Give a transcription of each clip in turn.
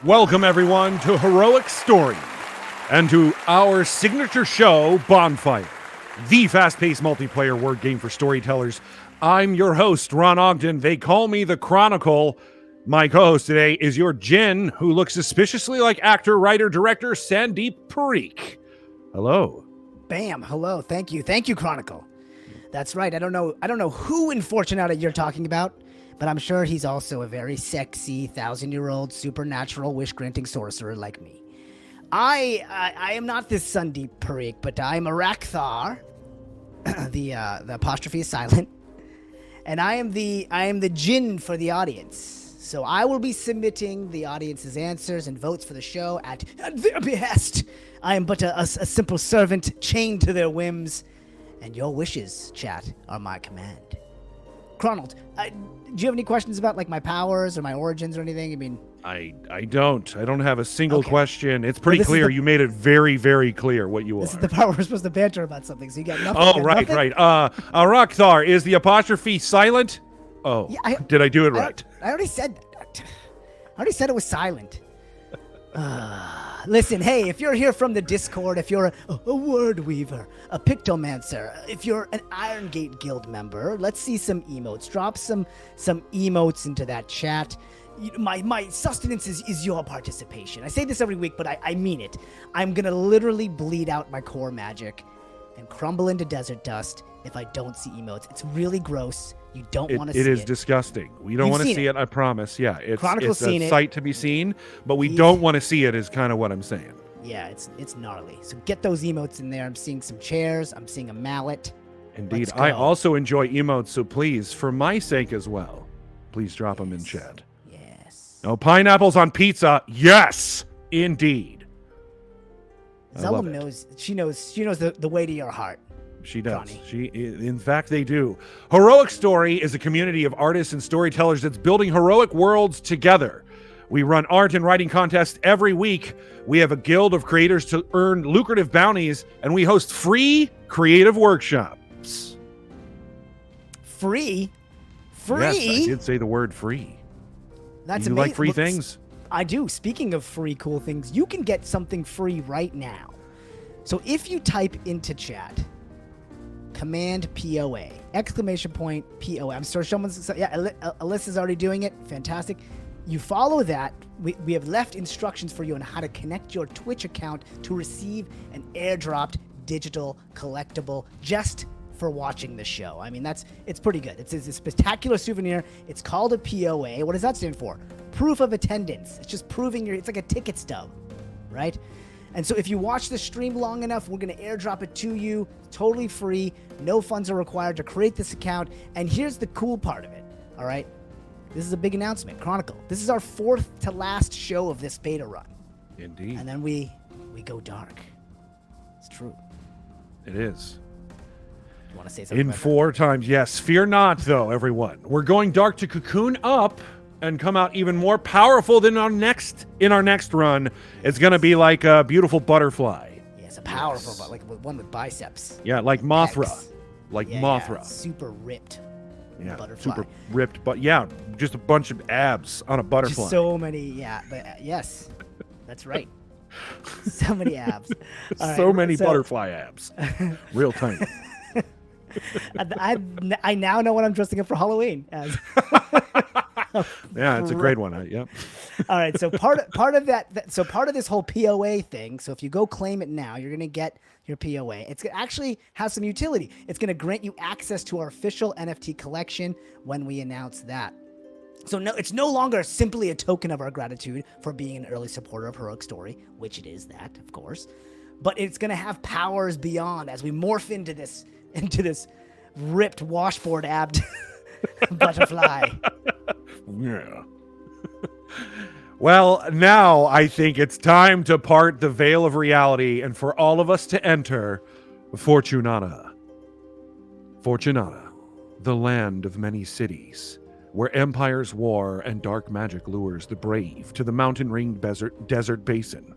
Welcome, everyone, to Heroic Story and to our signature show, Bonfire, the fast-paced multiplayer word game for storytellers. I'm your host, Ron Ogden. They call me the Chronicle. My co-host today is your Jin, who looks suspiciously like actor, writer, director Sandeep Parikh. Hello. Bam. Hello. Thank you. Thank you, Chronicle. That's right. I don't know who in Fortunata you're talking about, but I'm sure he's also a very sexy 1,000-year-old supernatural wish-granting sorcerer like me. I am not this Sandeep Parikh, but I'm a Rakthar. The apostrophe is silent, and I am the Jinn for the audience. So I will be submitting the audience's answers and votes for the show at their behest. I am but a simple servant chained to their whims, and your wishes, chat, are my command. Cronald, do you have any questions about like my powers or my origins or anything? I mean, I don't have a single question. It's pretty clear. You made it very, very clear what you are. This is the part where we're supposed to banter about something, so you got nothing. Oh, right. Rakthar, is the apostrophe silent? Oh, yeah, did I do it right? I already said that. I already said it was silent. Listen, hey, if you're here from the Discord, if you're a word weaver, a pictomancer, if you're an Iron Gate Guild member, let's see some emotes. Drop some emotes into that chat. My sustenance is your participation. I say this every week, but I mean it. I'm going to literally bleed out my core magic and crumble into desert dust if I don't see emotes. It's really gross. You don't want to see it. It is disgusting. We don't want to see it, I promise. Yeah, it's a sight to be seen, but we don't want to see it is kind of what I'm saying. Yeah, it's gnarly. So get those emotes in there. I'm seeing some chairs. I'm seeing a mallet. Indeed. I also enjoy emotes, so please, for my sake as well, please drop them in chat. Yes. No pineapples on pizza. Yes, indeed. Zellum knows. She knows the way to your heart. She does. Connie. In fact, they do. Heroic Story is a community of artists and storytellers that's building heroic worlds together. We run art and writing contests every week. We have a guild of creators to earn lucrative bounties, and we host free creative workshops. Free? Yes, I did say the word free. That's you amazing. Like free things? I do. Speaking of free cool things, you can get something free right now. So if you type into chat, command POA, exclamation point POA. I'm sure someone's, Alyssa's already doing it. Fantastic. You follow that. We have left instructions for you on how to connect your Twitch account to receive an airdropped digital collectible just for watching the show. I mean, it's pretty good. It's a spectacular souvenir. It's called a POA. What does that stand for? Proof of attendance. It's just proving it's like a ticket stub, right? And so if you watch the stream long enough, we're going to airdrop it to you, totally free. No funds are required to create this account. And here's the cool part of it, all right? This is a big announcement. Chronicle, this is our 4th to last show of this beta run. Indeed. And then we go dark. It's true. It is. You want to say something? In 4 times, yes. Fear not, though, everyone. We're going dark to cocoon up and come out even more powerful than in our next run. It's going to be like a beautiful butterfly. Yeah, it's a powerful, but like one with biceps. Yeah, like Mothra. Pecs. Like Mothra. Yeah, super ripped. Yeah, butterfly. super ripped, but yeah, just a bunch of abs on a butterfly. Just so many, yes, that's right. So many abs. So many butterfly abs. Real tiny. I now know what I'm dressing up for Halloween as. Yeah, it's a great one. Yep. All right, so part of that. So part of this whole POA thing. So if you go claim it now, you're gonna get your POA. It's gonna actually have some utility. It's gonna grant you access to our official NFT collection when we announce that. So no, it's no longer simply a token of our gratitude for being an early supporter of Heroic Story, which it is that, of course. But it's gonna have powers beyond as we morph into this ripped washboard abbed butterfly. Yeah. Well, now I think it's time to part the veil of reality and for all of us to enter Fortunata. Fortunata, the land of many cities, where empires war and dark magic lures the brave to the mountain-ringed desert basin.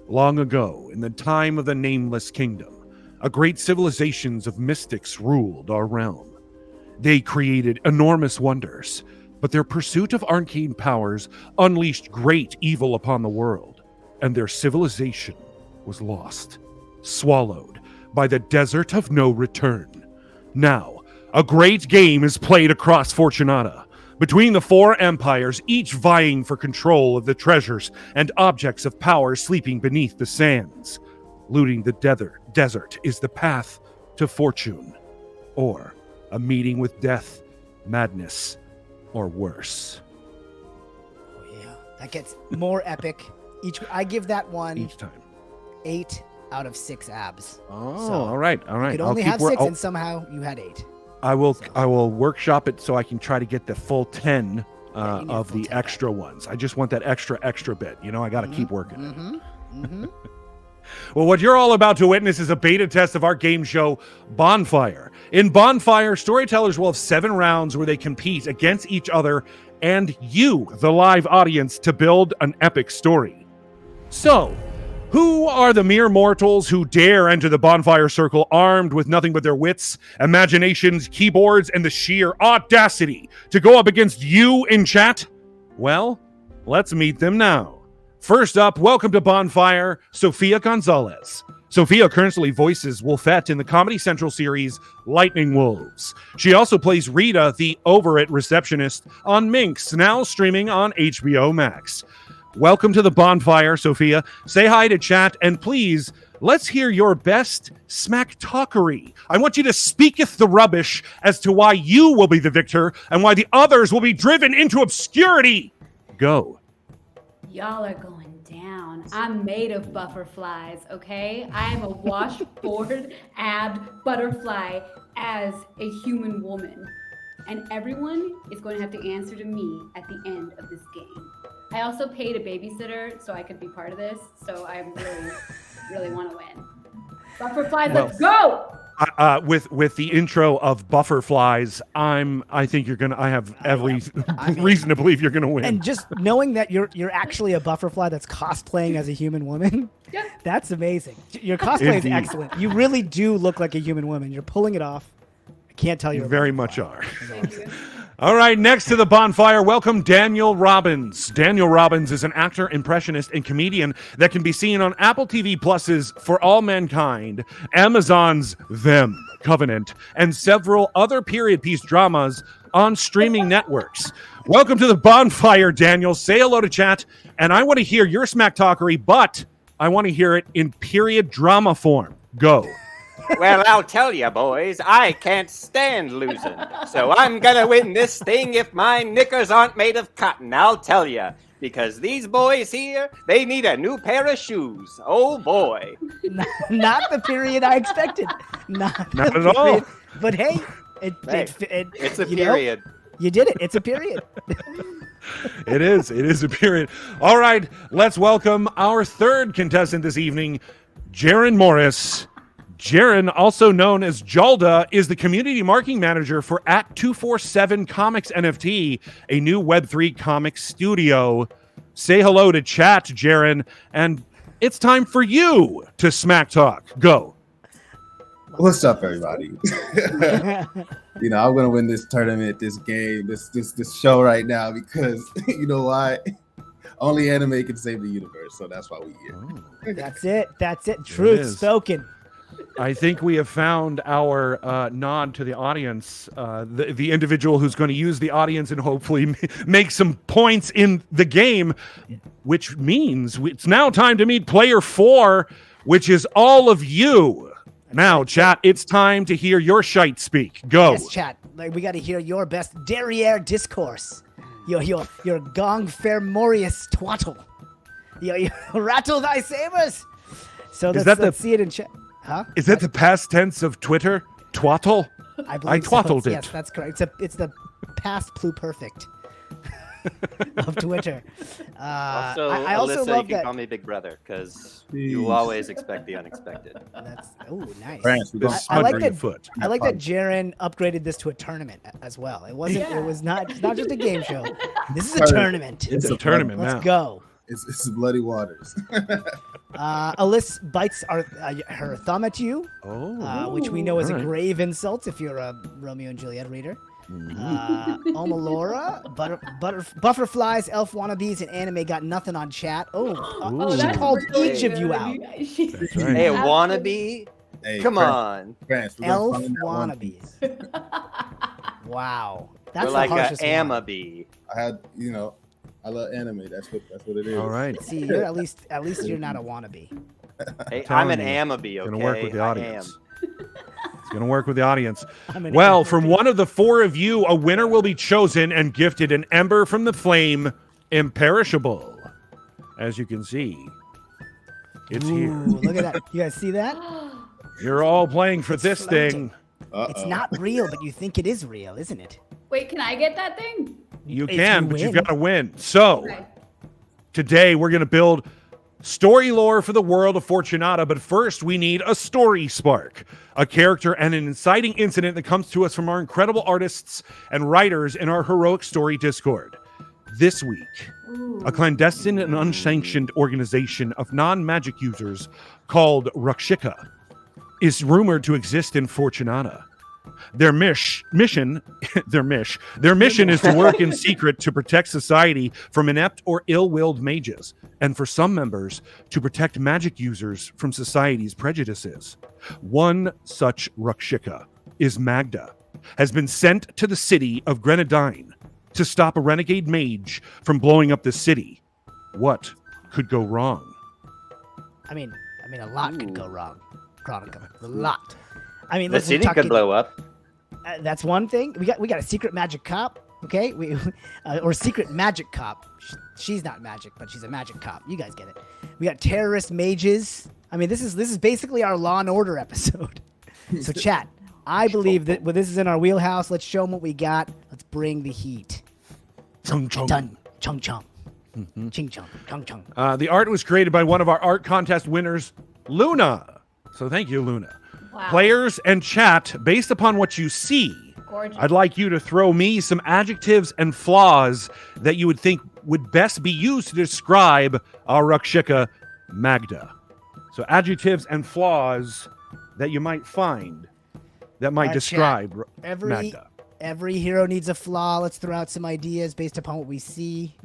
Long ago, in the time of the Nameless Kingdom, a great civilizations of mystics ruled our realm. They created enormous wonders, But their pursuit of arcane powers unleashed great evil upon the world, and their civilization was lost, swallowed by the desert of no return. Now, a great game is played across Fortunata, between the four empires, each vying for control of the treasures and objects of power sleeping beneath the sands. Looting the desert is the path to fortune, or a meeting with death, madness, or worse. Oh yeah, that gets more epic. I give that one Each time. 8 out of 6 abs. Oh, So, all right. You could only have 6, and somehow you had 8. I will workshop it so I can try to get the full 10 of the 10 extra ones. I just want that extra bit. You know, I got to keep working it. Well, what you're all about to witness is a beta test of our game show, Bonfire. In Bonfire, storytellers will have 7 rounds where they compete against each other and you, the live audience, to build an epic story. So, who are the mere mortals who dare enter the Bonfire Circle armed with nothing but their wits, imaginations, keyboards, and the sheer audacity to go up against you in chat? Well, let's meet them now. First up, welcome to Bonfire, Sofia Gonzalez. Sofia currently voices Wolfette in the Comedy Central series Lightning Wolves. She also plays Rita, the over-it receptionist, on Minx, now streaming on HBO Max. Welcome to the Bonfire, Sofia. Say hi to chat, and please, let's hear your best smack talkery. I want you to speaketh the rubbish as to why you will be the victor and why the others will be driven into obscurity. Go. Y'all are going down. I'm made of butterflies, okay? I am a washboard abbed butterfly as a human woman. And everyone is going to have to answer to me at the end of this game. I also paid a babysitter so I could be part of this, so I really want to win. Butterflies, let's go! With the intro of Bufferflies, I think you're gonna. I have every reason to believe you're gonna win. And just knowing that you're actually a butterfly that's cosplaying as a human woman, that's amazing. Your cosplay is excellent. You really do look like a human woman. You're pulling it off. I can't tell you. You very much are. Thank you. All right, next to the Bonfire, welcome Daniel Robbins. Daniel Robbins is an actor, impressionist, and comedian that can be seen on Apple TV Plus's For All Mankind, Amazon's Them, Covenant, and several other period piece dramas on streaming networks. Welcome to the Bonfire, Daniel. Say hello to chat, and I want to hear your smack talkery, but I want to hear it in period drama form. Go. Well, I'll tell you, boys, I can't stand losing. So I'm gonna win this thing if my knickers aren't made of cotton, I'll tell you. Because these boys here, they need a new pair of shoes. Oh, boy. Not the period I expected. Not at all. But hey, It's a period. You did it. It's a period. It is a period. All right, let's welcome our third contestant this evening, Jaaron Morris. Jaaron, also known as Jalda, is the community marketing manager for @247 Comics NFT, a new Web3 comics studio. Say hello to chat, Jaaron, and it's time for you to smack talk. Go. What's up, everybody? You know, I'm gonna win this tournament, this game, this show right now because you know why? Only anime can save the universe, so that's why we're here. That's it. Truth spoken. I think we have found our nod to the audience, the individual who's going to use the audience and hopefully make some points in the game, which means it's now time to meet player 4, which is all of you. Now, chat, it's time to hear your shite speak. Go. Yes, chat. Like, we got to hear your best derriere discourse. Your gong fermorious twaddle. Your rattle thy sabers. So let's see it in chat. Huh? Is that the past tense of Twitter? Twaddle? I believe twattled it. Yes, that's correct. It's the past pluperfect of Twitter. Also, I also Alyssa, love you can that. call me Big Brother because you always expect the unexpected. That's nice. France, we're going I like Under your that. foot. I like that Jaaron upgraded this to a tournament as well. It wasn't. It was not. It's not just a game show. This is a tournament. It's a tournament now. Let's go. It's bloody waters. Alyssa bites her thumb at you, which we know is a all right. grave insult if you're a Romeo and Juliet reader. Omalora, butterflies, elf wannabes, and anime got nothing on chat. Oh, She that's called really each of you good. out. That's right. Hey, a Absolutely. wannabe? Hey, Come France, on. France, we're gonna Elf find that one piece. wannabes. Wow, that's We're the like harshest a one. amabe. I had, I love anime. That's what it is. All right. See, you're at least you're not a wannabe. Hey, telling I'm an you, amabe, okay? Gonna work with the I audience. am. It's gonna work with the audience. I'm an Well, amabe. from one of the four of you, a winner will be chosen and gifted an ember from the flame, imperishable. As you can see, it's Ooh, here. look at that. You guys see that? You're all playing for It's this floating. thing. It's not real, but you think it is real, isn't it? Wait, can I get that thing? You If can, you but you've win. got to win. So Okay. today we're going to build story lore for the world of Fortunata, but first we need a story spark, a character and an inciting incident that comes to us from our incredible artists and writers in our Heroic Story Discord. This week, a clandestine and unsanctioned organization of non-magic users called Rakshika is rumored to exist in Fortunata. Their mission is to work in secret to protect society from inept or ill-willed mages, and for some members, to protect magic users from society's prejudices. One such Rakshika is Magda, has been sent to the city of Grenadine to stop a renegade mage from blowing up the city. What could go wrong? I mean, a lot could go wrong, Chronicle. A lot. I mean, The listen, we're city could talking- blow up. That's one thing. We got a secret magic cop, okay? Or secret magic cop. She's not magic, but she's a magic cop. You guys get it. We got terrorist mages. I mean, this is basically our Law and Order episode. So, chat. I believe that this is in our wheelhouse. Let's show them what we got. Let's bring the heat. Chung chung. Done. Chung chung. Ching chung. Chung chung. The art was created by one of our art contest winners, Luna. So thank you, Luna. Wow. Players and chat, based upon what you see, Gorgeous. I'd like you to throw me some adjectives and flaws that you would think would best be used to describe our Rakshika Magda. So adjectives and flaws that you might find that might Chat. describe Every Magda. every hero needs a flaw. Let's throw out some ideas based upon what we see.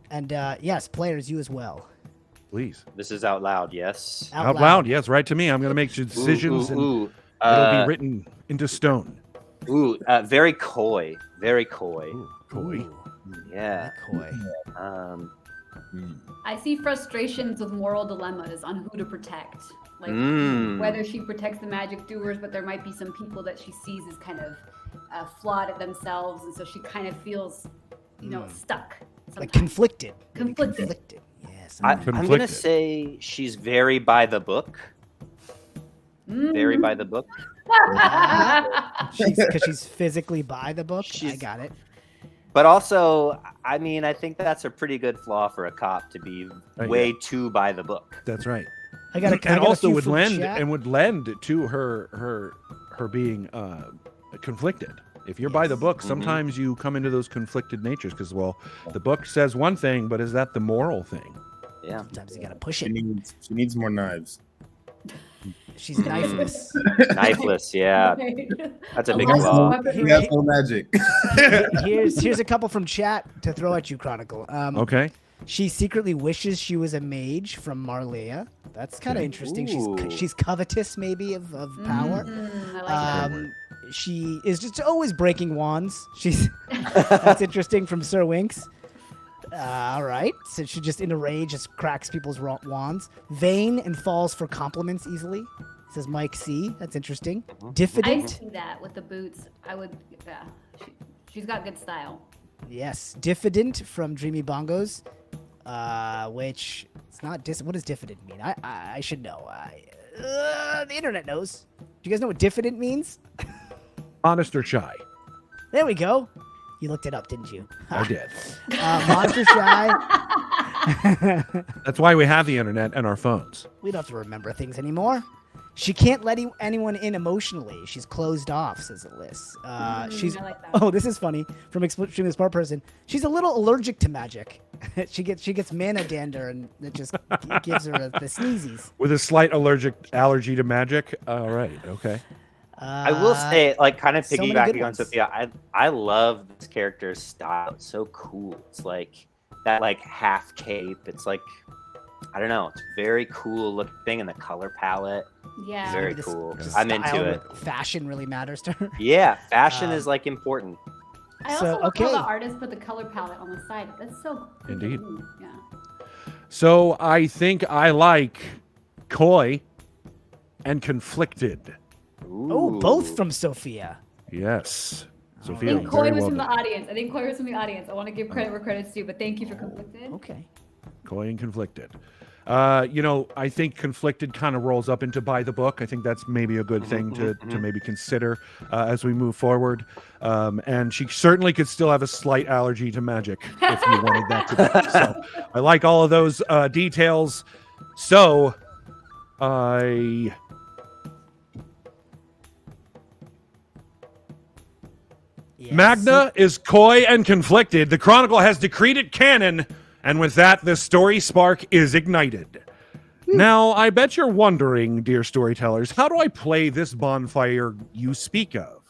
And yes, players, you as well. Please. This is out loud, yes? Out loud, yes, right to me. I'm going to make decisions and Ooh. it'll be written into stone. Very coy. Very coy. Ooh, coy. Yeah. Coy. I see frustrations with moral dilemmas on who to protect. Like whether she protects the magic doers, but there might be some people that she sees as kind of flawed at themselves, and so she kind of feels, stuck. Like sometimes. conflicted. Conflicted. Yes. I'm going to Conflicted. say she's very by the book. Very by the book. Because she's physically by the book. I She's- got it. But also, I mean, I think that's a pretty good flaw for a cop to be way too by the book. That's right. I got And a also few would from lend chat. and would lend to her being conflicted. If you're by the book, sometimes you come into those conflicted natures because, well, the book says one thing, but is that the moral thing? Yeah. Sometimes you gotta push She it. needs more knives. She's knifeless. Knifeless, yeah. That's a big Less flaw. weaponry. We have no magic. Here's a couple from chat to throw at you, Chronicle. Okay. She secretly wishes she was a mage from Marlea. That's kind of interesting. Ooh. She's covetous, maybe of power. I like that. She is just always breaking wands. That's interesting from Sir Winks. All right, so she just in a rage just cracks people's wands. Vain and falls for compliments easily. Says Mike C. That's interesting. I Diffident. see that with the boots. I would, yeah. She's got good style. Yes, diffident from Dreamy Bongos, which it's not. What does diffident mean? I should know. The internet knows. Do you guys know what diffident means? Honest or shy? There we go. You looked it up, didn't you? I did. Monster shy. That's why we have the internet and our phones. We don't have to remember things anymore. She can't let anyone in emotionally. She's closed off, says Alyss. She's. I like that. Oh, this is funny. From Extremely Smart Person. She's a little allergic to magic. she gets mana dander, and it just gives her the sneezies. With a slight allergy to magic. All right. Okay. I will say, like, kind of so many piggybacking good on ones. Sophia, I love this character's style. It's so cool. It's like that, like, half cape. It's like, I don't know. It's very cool looking thing, and the color palette. Yeah. Very This cool. style, I'm into it. Fashion really matters to her. Yeah, fashion is like important. I also So, love how okay. the artist put the color palette on the side. That's so freaking Indeed. neat. Yeah. So I think I like coy and conflicted. Oh, both from Sophia. Yes. I Sophia, think Coy very was well from the done. audience. I want to give credit where credit's due, but thank you for conflicted. Okay. Coy and conflicted. I think conflicted kind of rolls up into by the book. I think that's maybe a good thing to maybe consider as we move forward. And she certainly could still have a slight allergy to magic if you wanted that to be. So I like all of those details. So I... Yes. Magda is coy and conflicted. The Chronicle has decreed it canon, and with that, the story spark is ignited. Now, I bet you're wondering, dear storytellers, how do I play this bonfire you speak of?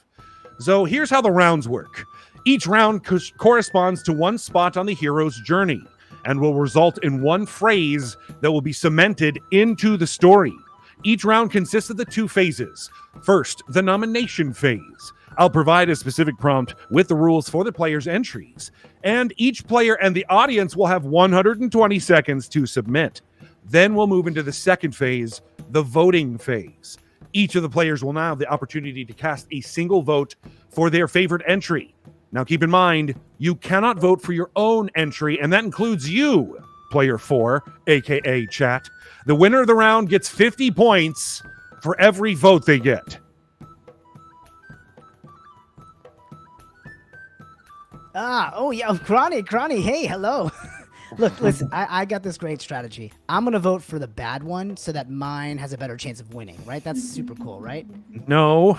So here's how the rounds work. Each round corresponds to one spot on the hero's journey, and will result in one phrase that will be cemented into the story. Each round consists of the two phases. First, the nomination phase. I'll provide a specific prompt with the rules for the player's entries, and each player and the audience will have 120 seconds to submit. Then we'll move into the second phase, the voting phase. Each of the players will now have the opportunity to cast a single vote for their favorite entry. Now keep in mind, you cannot vote for your own entry, and that includes you, player 4, aka chat. The winner of the round gets 50 points for every vote they get. Oh yeah, Crony, hey, hello. Look, listen, I got this great strategy. I'm gonna vote for the bad one so that mine has a better chance of winning, right? That's super cool, right? No,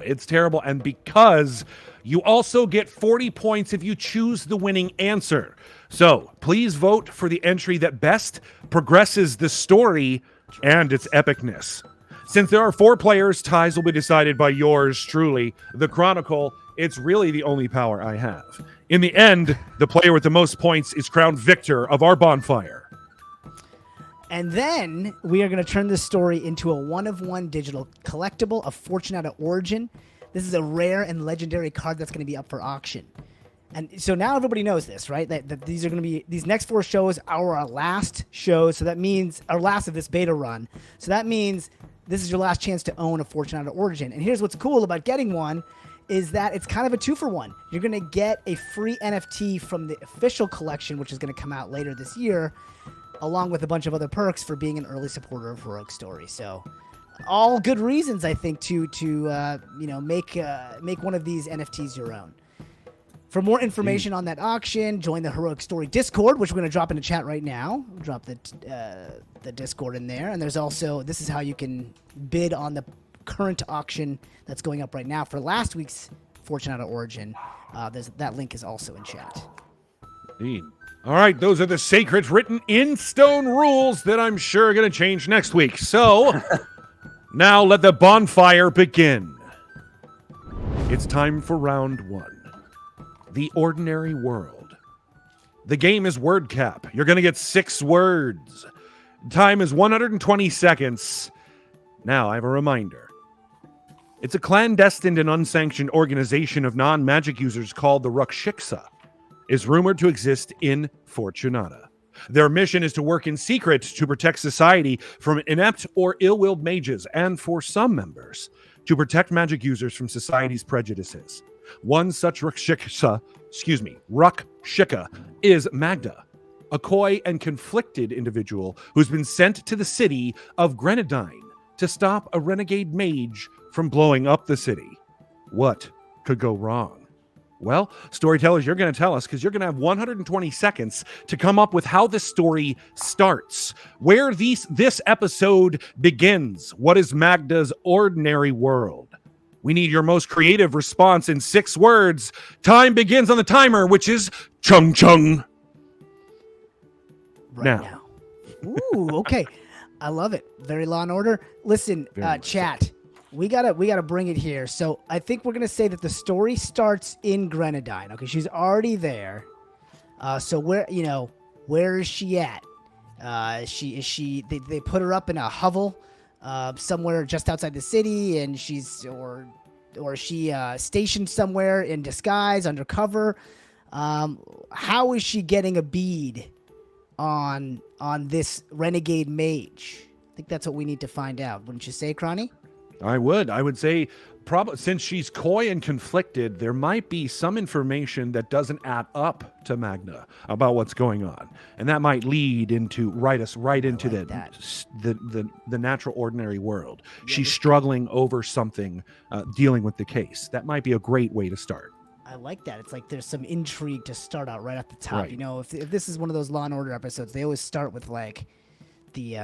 it's terrible. And because you also get 40 points if you choose the winning answer. So please vote for the entry that best progresses the story and its epicness. Since there are 4 players, ties will be decided by yours truly, the Chronicle. It's really the only power I have. In the end, the player with the most points is crowned victor of our bonfire. And then we are going to turn this story into a one-of-one digital collectible of Fortunata Origin. This is a rare and legendary card that's going to be up for auction. And so now everybody knows this, right? That these are going to be, these next 4 shows are our last shows. So that means our last of this beta run. So that means this is your last chance to own a Fortunata Origin. And here's what's cool about getting one is that it's kind of a 2-for-1. You're going to get a free NFT from the official collection, which is going to come out later this year, along with a bunch of other perks for being an early supporter of Heroic Story. So all good reasons, I think, to make one of these NFTs your own. For more information on that auction, join the Heroic Story Discord, which we're going to drop in the chat right now. We'll drop the Discord in there. And there's also, this is how you can bid on the current auction that's going up right now for last week's Fortunata Origin. That link is also in chat. Indeed. All right, those are the sacred written in stone rules that I'm sure are going to change next week. So now let the bonfire begin. It's time for round 1. The Ordinary World. The game is word cap. You're going to get 6 words. Time is 120 seconds. Now I have a reminder. It's a clandestine and unsanctioned organization of non-magic users called the Rakshiksa. Is rumored to exist in Fortunata. Their mission is to work in secret to protect society from inept or ill-willed mages, and for some members, to protect magic users from society's prejudices. One such Rakshika is Magda, a coy and conflicted individual who's been sent to the city of Grenadine to stop a renegade mage from blowing up the city. What could go wrong? Well, storytellers, you're going to tell us, because you're going to have 120 seconds to come up with how this story starts, where this episode begins. What is Magda's ordinary world? We need your most creative response in 6 words. Time begins on the timer, which is chung chung. Right now. Ooh, okay. I love it. Very Law and Order. Listen, chat. we gotta bring it here. So I think we're gonna say that the story starts in Grenadine. Okay, she's already there. So where is she at? They put her up in a hovel somewhere just outside the city, and she's stationed somewhere in disguise, undercover. How is she getting a bead on this renegade mage? I think that's what we need to find out. Wouldn't you say, Cronny? I would say probably since she's coy and conflicted, there might be some information that doesn't add up to Magda about what's going on, and that might lead into us right into the natural ordinary world. Yeah, she's struggling over something, dealing with the case. That might be a great way to start. I like that. It's like there's some intrigue to start out right at the top. Right. If this is one of those Law and Order episodes, they always start with like the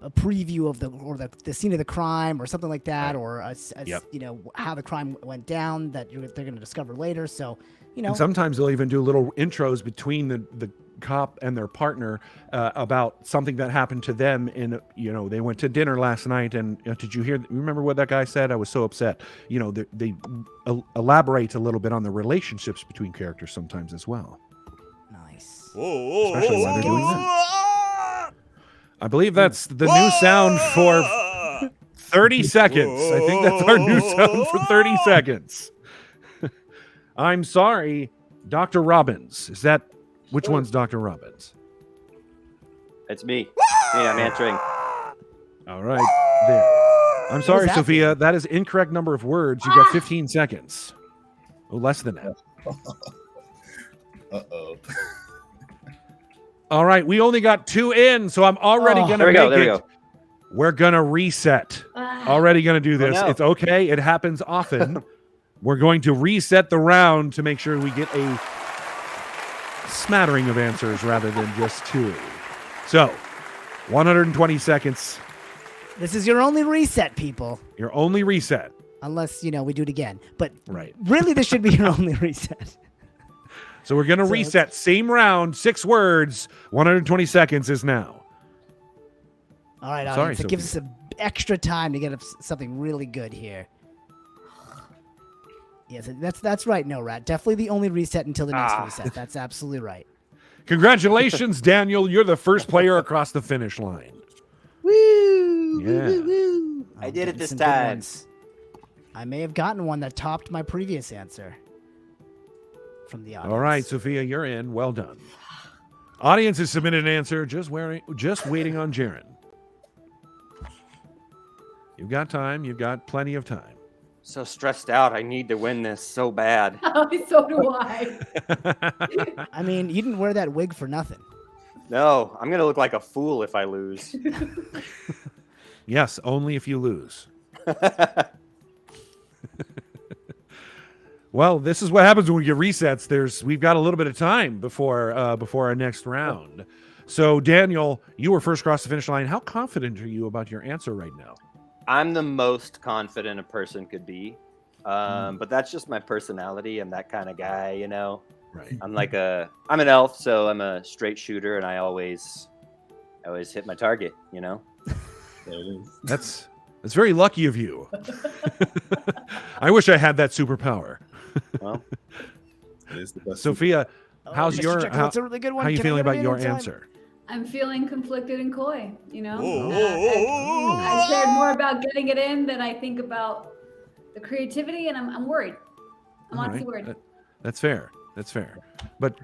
a preview of the scene of the crime or something like that, right. Or how the crime went down that they're going to discover later. So, and sometimes they'll even do little intros between the cop and their partner about something that happened to them. They went to dinner last night, and did you remember what that guy said? I was so upset. They elaborate a little bit on the relationships between characters sometimes as well. Nice. Especially when they're doing that. I believe that's the new sound for 30 seconds. I think that's our new sound for 30 seconds. I'm sorry, Dr. Robbins. Which one's Dr. Robbins? It's me. I'm answering. All right, there. I'm sorry, Sophia. That is incorrect number of words. You got 15 seconds. Oh, less than that. Uh-oh. All right, we only got 2 in, so I'm already going to make it. Go. We're going to reset. Already going to do this. It's okay. It happens often. We're going to reset the round to make sure we get a smattering of answers rather than just 2. So, 120 seconds. This is your only reset, people. Your only reset. Unless, we do it again. But right. Really, this should be your only reset. So we're going to reset. Same round, 6 words. 120 seconds is now. All right, audience. It gives us some extra time to get something really good here. Yes, that's right, No Rat. Definitely the only reset until the next reset. That's absolutely right. Congratulations, Daniel. You're the first player across the finish line. Woo! Yeah. Woo, woo, woo. I did it this time. I may have gotten one that topped my previous answer. From the audience. All right, Sophia, you're in. Well done. Audience has submitted an answer. Just waiting on Jaaron. You've got time. You've got plenty of time. So stressed out. I need to win this so bad. So do I. I mean, you didn't wear that wig for nothing. No, I'm going to look like a fool if I lose. Yes, only if you lose. Well, this is what happens when we get resets. We've got a little bit of time before our next round. So, Daniel, you were first across the finish line. How confident are you about your answer right now? I'm the most confident a person could be, but that's just my personality. I'm that kind of guy, Right. I'm an elf, so I'm a straight shooter, and I always hit my target. That's very lucky of you. I wish I had that superpower. Well, it is the best. Sophia, how that's a really good one. How are you feeling about your answer? I'm feeling conflicted and coy, I cared more about getting it in than I think about the creativity, and I'm worried. I'm honestly worried. That's fair. But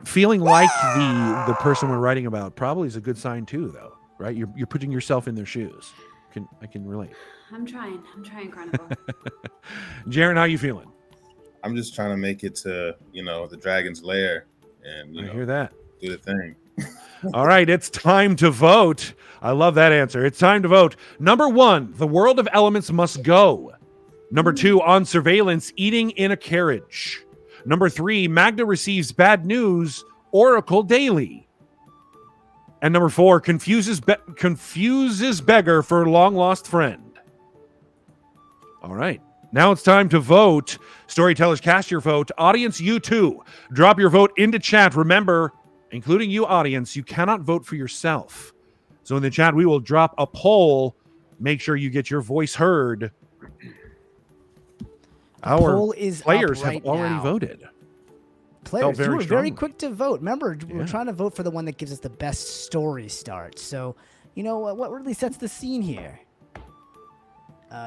feeling like the person we're writing about probably is a good sign too, though, right? You're putting yourself in their shoes. I can relate. I'm trying, Chronicle. Jaaron, how you feeling? I'm just trying to make it to, the dragon's lair and, I hear that. Do the thing. All right, it's time to vote. I love that answer. It's time to vote. Number 1, the world of elements must go. Number 2, on surveillance, eating in a carriage. Number 3, Magda receives bad news, Oracle daily. And number 4, confuses beggar for long lost friend. All right. Now it's time to vote. Storytellers, cast your vote. Audience, you too. Drop your vote into chat. Remember, including you, audience, you cannot vote for yourself. So in the chat, we will drop a poll. Make sure you get your voice heard. Our poll is players up right have already now. voted. Players, very you were very strongly. quick to vote. Remember, we're Yeah. trying to vote for the one that gives us the best story start. So, you know what really sets the scene here?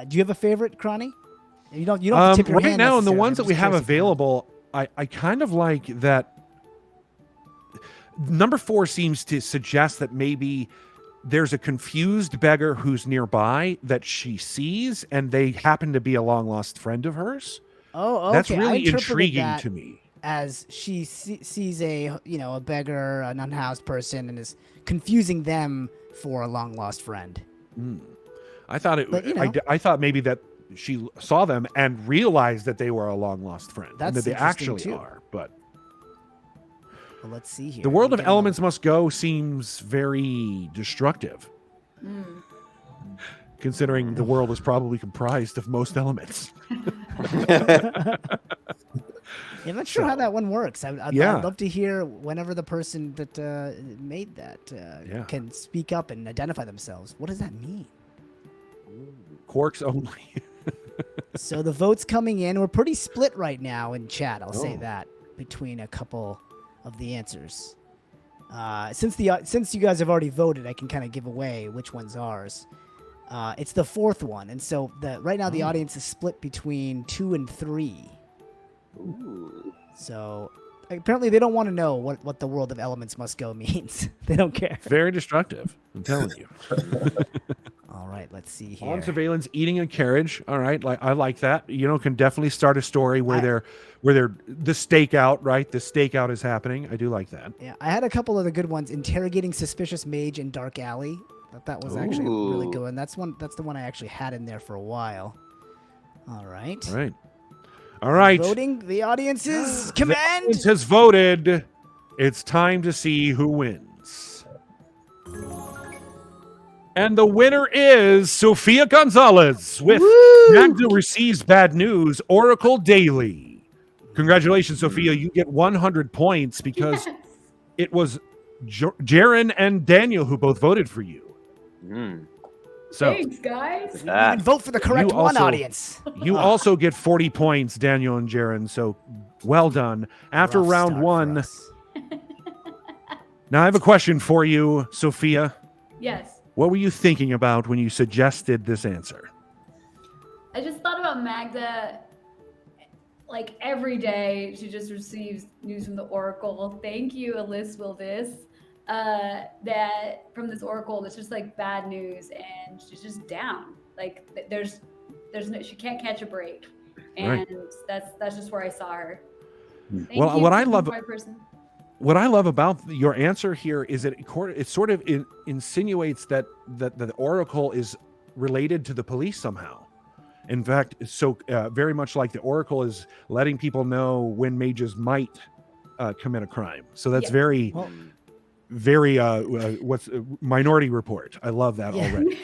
Do you have a favorite, Cronny? You don't have to tip your Right hand now, in the necessarily. ones I'm that we just have curious if you want. available, I kind of like that. Number 4 seems to suggest that maybe there's a confused beggar who's nearby that she sees, and they happen to be a long lost friend of hers. Oh, okay. That's I really interpreted intriguing that to me. as she sees a beggar, an unhoused person, and is confusing them for a long lost friend. I thought But, you know. I thought maybe that she saw them and realized that they were a long lost friend, and That's that they interesting, actually too. are. But Well, let's see here. the world We of get elements must go seems very destructive, considering the world is probably comprised of most elements. Yeah, I'm not sure how that one works. I'd Yeah. love to hear whenever the person that made that Yeah. can speak up and identify themselves. What does that mean? Quarks only. So the votes coming in, we're pretty split right now in chat. I'll say Oh. that between a couple of the answers. Since you guys have already voted, I can kind of give away which one's ours. It's the 4th one, and so right now the audience is split between 2 and 3. So apparently they don't want to know what the world of elements must go means. They don't care. Very destructive, I'm telling you. All right, let's see here. On surveillance, eating a carriage. All right, I like that. Can definitely start a story where they're the stakeout. Right, the stakeout is happening. I do like that. Yeah, I had a couple of the good ones. Interrogating suspicious mage in dark alley. That was actually a really good one. That's the one I actually had in there for a while. All right. All right, all right. Voting. The audience's The command. audience has voted. It's time to see who wins. And the winner is Sofia Gonzalez with Magda receives bad news, Oracle Daily. Congratulations, Sofia. You get 100 points because it was Jaaron and Daniel who both voted for you. So Thanks, guys. You can vote for the correct You one, also- audience. you also get 40 points, Daniel and Jaaron. So well done. After Rough round start for 1, us. now I have a question for you, Sophia. Yes. What were you thinking about when you suggested this answer? I just thought about Magda. Like every day, she just receives news from the Oracle. Thank you, Alyssa Wildis. That from this Oracle, that's just like bad news, and she's just down. Like there's no, she can't catch a break, and that's just where I saw her. Thank Well, you, what I love- right person. What I love about your answer here is that it sort of insinuates that the Oracle is related to the police somehow. In fact, so very much like the Oracle is letting people know when mages might commit a crime. So that's Yeah. Well, what's Minority Report. I love that already.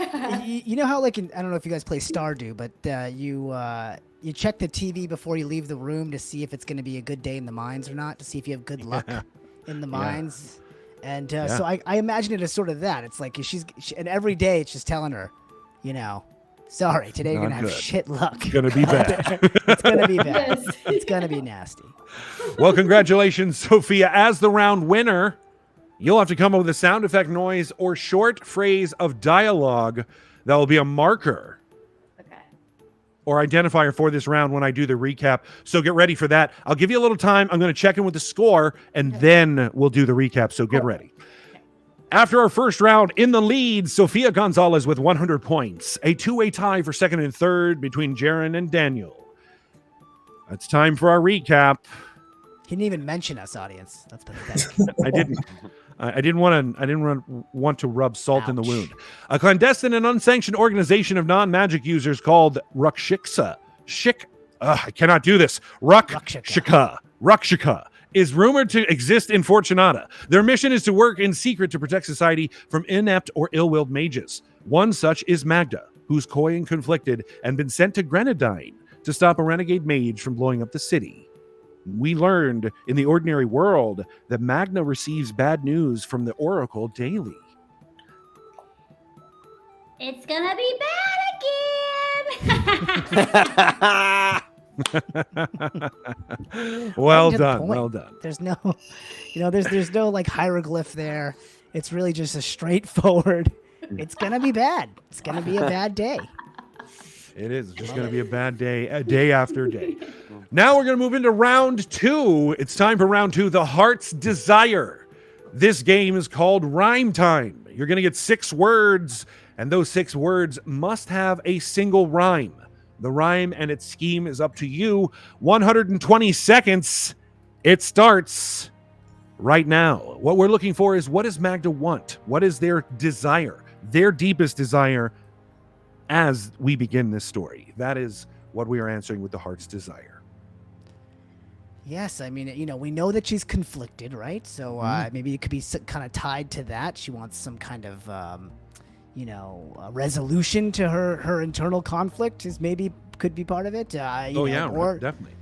you know how I don't know if you guys play Stardew, but you check the TV before you leave the room to see if it's going to be a good day in the mines or not, to see if you have good luck in the mines. And so I imagine it as sort of that. It's like and every day it's just telling her, sorry, today you're Not going to have good. shit luck. It's gonna be bad. It's going to be bad. Yes. It's going to be nasty. Well, congratulations, Sophia. As the round winner, you'll have to come up with a sound effect noise or short phrase of dialogue that will be a marker Okay. or identifier for this round when I do the recap. So get ready for that. I'll give you a little time. I'm going to check in with the score, and then we'll do the recap. So get ready. After our first round, in the lead, Sofia Gonzalez with 100 points. A two-way tie for second and third between Jaaron and Daniel. It's time for our recap. He didn't even mention us, audience. That's pathetic. I didn't. I didn't want to rub salt in the Ouch. wound. A clandestine and unsanctioned organization of non-magic users called Rakshika. I cannot do this. Rakshika is rumored to exist in Fortunata. Their mission is to work in secret to protect society from inept or ill-willed mages. One such is Magda, who's coy and conflicted and been sent to Grenadine to stop a renegade mage from blowing up the city. We learned in the ordinary world that Magda receives bad news from the Oracle daily. It's gonna be bad again. Well To the done. point. Well done. There's no, there's no like hieroglyph there. It's really just a straightforward. It's gonna be bad. It's gonna be a bad day. It is just going to be a bad day, a day after day. Now we're going to move into round 2. It's time for round 2, the Heart's Desire. This game is called Rhyme Time. You're going to get 6 words, and those 6 words must have a single rhyme. The rhyme and its scheme is up to you. 120 seconds. It starts right now. What we're looking for is, what does Magda want? What is their desire? Their deepest desire as we begin this story. That is what we are answering with the Heart's Desire. Yes, I mean, we know that she's conflicted, right? So maybe it could be kind of tied to that. She wants some kind of, a resolution to her internal conflict. Could be part of it. Or definitely.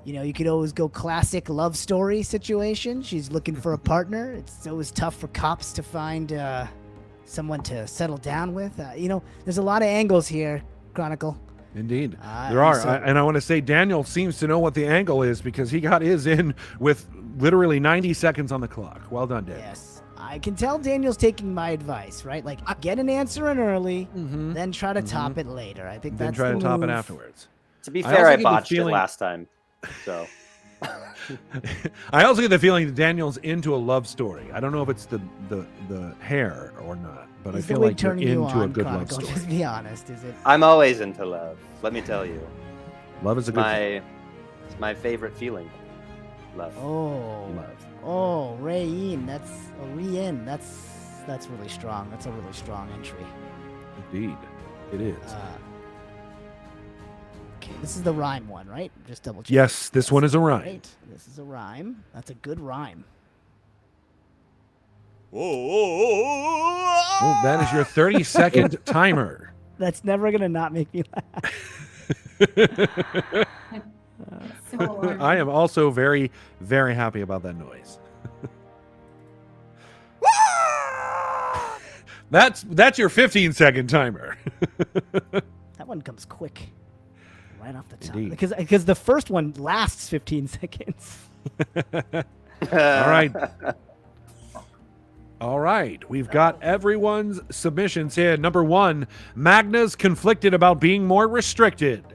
You could always go classic love story situation. She's looking for a partner. It's always tough for cops to find someone to settle down with. There's a lot of angles here, Chronicle. Indeed. There are. And I want to say Daniel seems to know what the angle is because he got his in with literally 90 seconds on the clock. Well done, Dan. Yes. I can tell Daniel's taking my advice, right? Like, get an answer in early, then try to top it later. I think then that's try the to top it move. afterwards. To be I fair, also I get the botched it feeling- last time. So I also get the feeling that Daniel's into a love story. I don't know if it's the hair or not, but Is I the feel wig like you're turning you into a on, good love Chronicle? story. Just be honest. Is it? I'm always into love. Let me tell you, Love is a good thing. it's my favorite feeling. Love. Oh. Love. Oh, Rayin. That's Rayin. That's really strong. That's a really strong entry. Indeed. It is. Okay, this is the rhyme one, right? Just double check. Yes, this one is a rhyme. Right. This is a rhyme. That's a good rhyme. Oh, that is your 30-second timer. That's never gonna not make me laugh. So alarming. I am also very, very happy about that noise. That's your 15-second timer. That one comes quick, right off the top. Indeed. Because the first one lasts 15 seconds. All right. All right. We've got everyone's submissions here. Number 1, Magda's conflicted about being more restricted.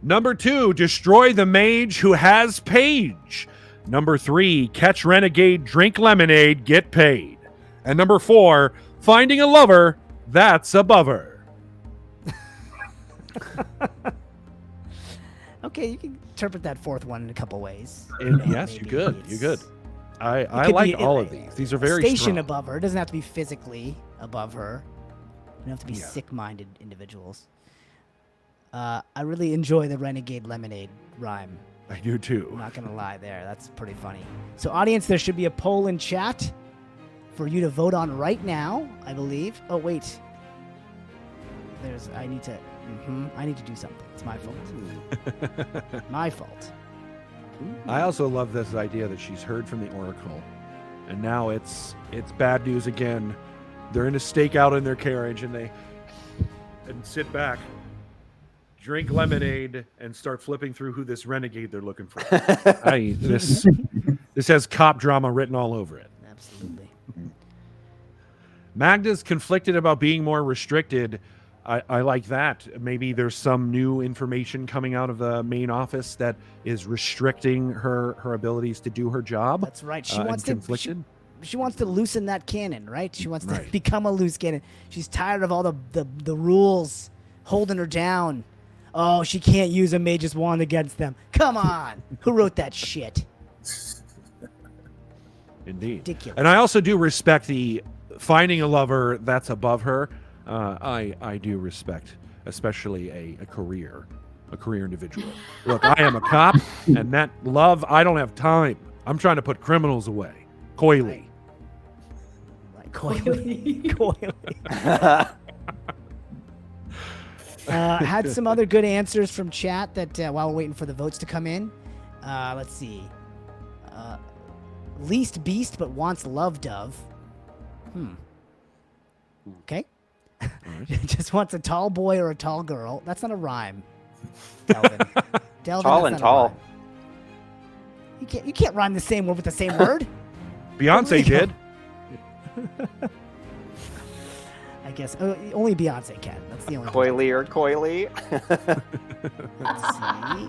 Number 2, destroy the mage who has page. Number 3, catch renegade, drink lemonade, get paid. And number 4, finding a lover that's above her. Okay, you can interpret that fourth one in a couple ways. Yes, you Maybe could. it's- You could. I could like be all of these. These are very station strong. above her. It doesn't have to be physically above her. You don't have to be Yeah. sick-minded individuals. I really enjoy the Renegade Lemonade rhyme. I do too. I'm not gonna lie there. That's pretty funny. So, audience, there should be a poll in chat for you to vote on right now, I believe. Oh wait, I need to do something. It's my fault. My fault. I also love this idea that she's heard from the Oracle, and now it's bad news again. They're in a stakeout in their carriage, and sit back, drink lemonade, and start flipping through who this renegade they're looking for. This has cop drama written all over it. Absolutely. Magda's conflicted about being more restricted. I like that. Maybe there's some new information coming out of the main office that is restricting her abilities to do her job. That's right. She and wants to. conflicted. She wants to loosen that cannon, right? She wants to Right. become a loose cannon. She's tired of all the rules holding her down. Oh, she can't use a mage's wand against them. Come on. Who wrote that shit? Indeed. Ridiculous. And I also do respect the finding a lover that's above her. I do respect, especially a career individual. Look, I am a cop, and that love, I don't have time. I'm trying to put criminals away. Coyly. Like, coyly. Had some other good answers from chat that while we're waiting for the votes to come in. Let's see. Least beast but wants love dove. Okay. Just wants a tall boy or a tall girl. That's not a rhyme. Delvin. Delvin, Tall that's and not a tall. rhyme. You can't rhyme the same word with the same word. Beyonce did. I guess only Beyonce can. That's the only. Coily or coily. Let's see.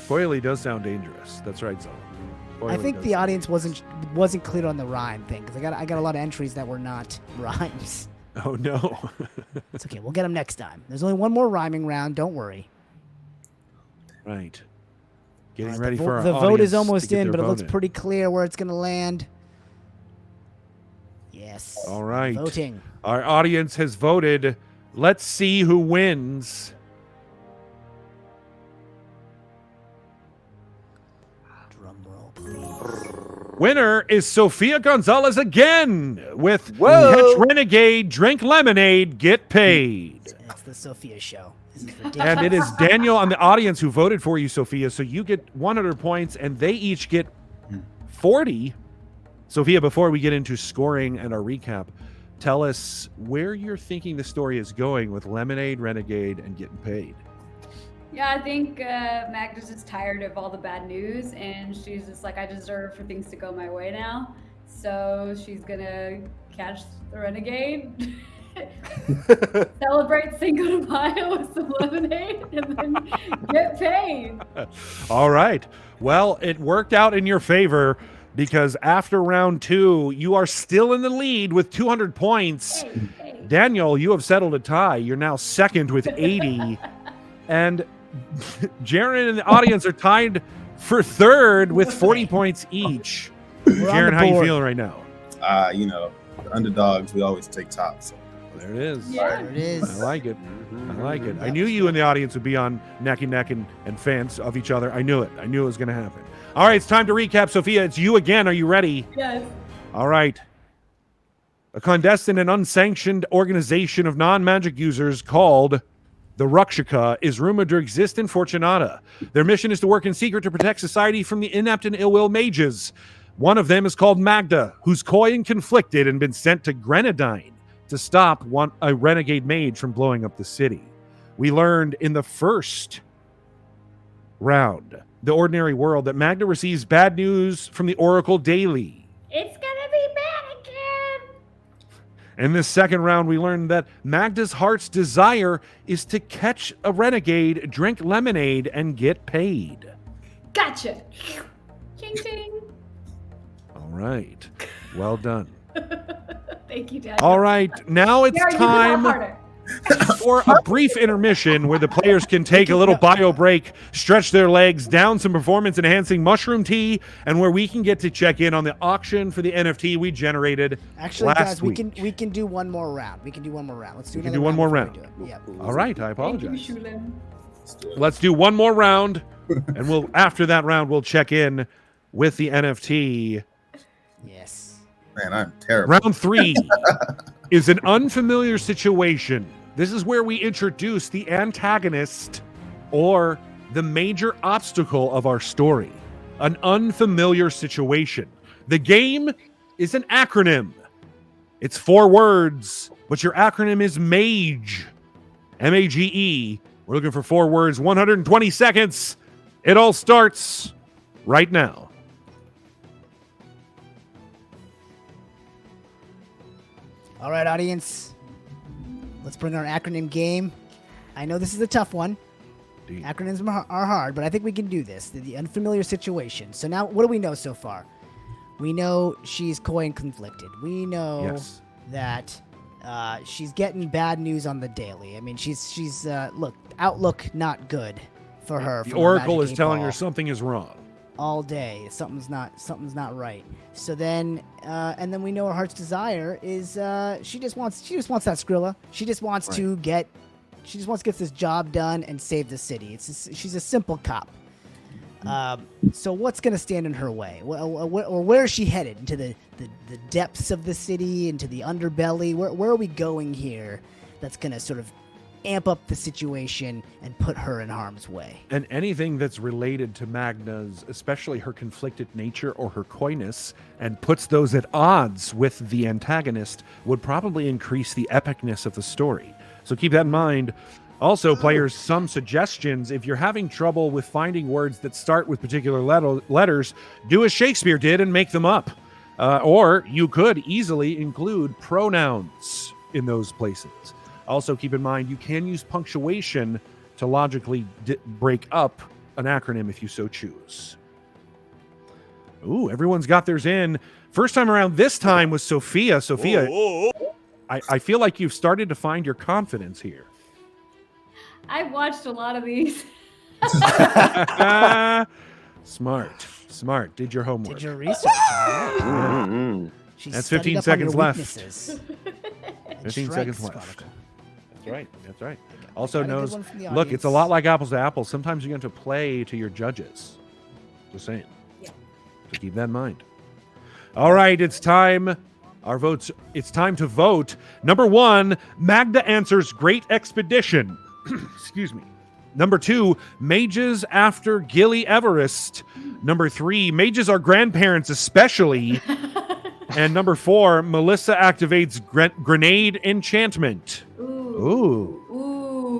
Coily does sound dangerous. That's right, Zol. I think the audience wasn't clear on the rhyme thing because I got a lot of entries that were not rhymes. Oh no. It's okay. We'll get them next time. There's only one more rhyming round. Don't worry. Right. Getting All ready the for our the vote audience is to almost get in, their but it looks vote in. pretty clear where it's gonna land. Yes. All right. Voting. Our audience has voted. Let's see who wins. Drum roll, please. Winner is Sofia Gonzalez again with Whoa. Catch Renegade, Drink Lemonade, Get Paid. It's the Sophia show. This is ridiculous. And it is Daniel on the audience who voted for you, Sophia. So you get 100 points and they each get 40. Sophia, before we get into scoring and our recap, tell us where you're thinking the story is going with Lemonade, Renegade, and Getting Paid. Yeah, I think Magda's just tired of all the bad news, and she's just like, I deserve for things to go my way now. So she's gonna catch the renegade, celebrate Cinco de Mayo with some lemonade, and then get paid. All right. Well, it worked out in your favor because after round 2, you are still in the lead with 200 points. Hey. Daniel, you have settled a tie. You're now second with 80. And Jaaron and the audience are tied for third with 40 points each. We're on Jaaron, the how you board. feeling right now? The underdogs, we always take top. So. There it is. Yeah. There it is. I like it. I like it. I knew you and the audience would be on neck and neck and fans of each other. I knew it. I knew it was going to happen. All right, it's time to recap. Sophia, it's you again. Are you ready? Yes. All right. A clandestine and unsanctioned organization of non-magic users called the Rakshaka is rumored to exist in Fortunata. Their mission is to work in secret to protect society from the inept and ill-will mages. One of them is called Magda, who's coy and conflicted and been sent to Grenadine to stop a renegade mage from blowing up the city. We learned in the first round, the ordinary world, that Magda receives bad news from the Oracle daily. It's gonna be bad again. In this second round, we learned that Magda's heart's desire is to catch a renegade, drink lemonade, and get paid. Gotcha. Ching ching. All right. Well done. Thank you, Dad. All right. Now it's Jaaron, you can laugh time harder. for a brief intermission where the players can take a little bio break, stretch their legs, down some performance-enhancing mushroom tea, and where we can get to check in on the auction for the NFT we generated Actually, last guys, week. we can do one more round. Let's do We can another do one more before round. we do it. Yep. All right. I Thank you, apologize. Shulim. Let's do one more round, and after that round, we'll check in with the NFT. Yes. Man, I'm terrible. Round 3 is an unfamiliar situation. This is where we introduce the antagonist or the major obstacle of our story. An unfamiliar situation. The game is an acronym. It's 4 words, but your acronym is MAGE. M-A-G-E. We're looking for 4 words, 120 seconds. It all starts right now. All right, audience. Let's bring our acronym game. I know this is a tough one. Indeed. Acronyms are hard, but I think we can do this. The unfamiliar situation. So now, what do we know so far? We know she's coy and conflicted. We know Yes. that she's getting bad news on the daily. I mean, she's look, outlook not good for her. The from Oracle Magic is 8 telling Ball her something is wrong. all day. Something's not right. So then, and then we know her heart's desire is she just wants that Skrilla. She just wants to get this job done and save the city. She's a simple cop. So what's gonna stand in her way? Or where is she headed? Into the depths of the city, into the underbelly? Where are we going here? That's gonna sort of amp up the situation and put her in harm's way. And anything that's related to Magda's, especially her conflicted nature or her coyness, and puts those at odds with the antagonist, would probably increase the epicness of the story. So keep that in mind. Also, players, some suggestions. If you're having trouble with finding words that start with particular letters, do as Shakespeare did and make them up. Or you could easily include pronouns in those places. Also, keep in mind, you can use punctuation to logically break up an acronym if you so choose. Ooh, everyone's got theirs in. First time around this time was Sofia. Sofia, I feel like you've started to find your confidence here. I've watched a lot of these. Smart. Did your homework. Did your research. All right. Mm-hmm. She That's studied 15 up on your seconds left. weaknesses. 15 seconds left. Chronicle. That's right. Also Got a good knows, one from the look, it's a audience. lot like apples to apples. Sometimes you're going to play to your judges. Just saying. Yeah. So keep that in mind. All right, it's time. Our votes. It's time to vote. Number 1, Magda answers Great Expedition. Excuse me. Number 2, mages after Gilly Everest. Number 3, mages are grandparents especially. And number 4, Melissa activates grenade enchantment. Ooh.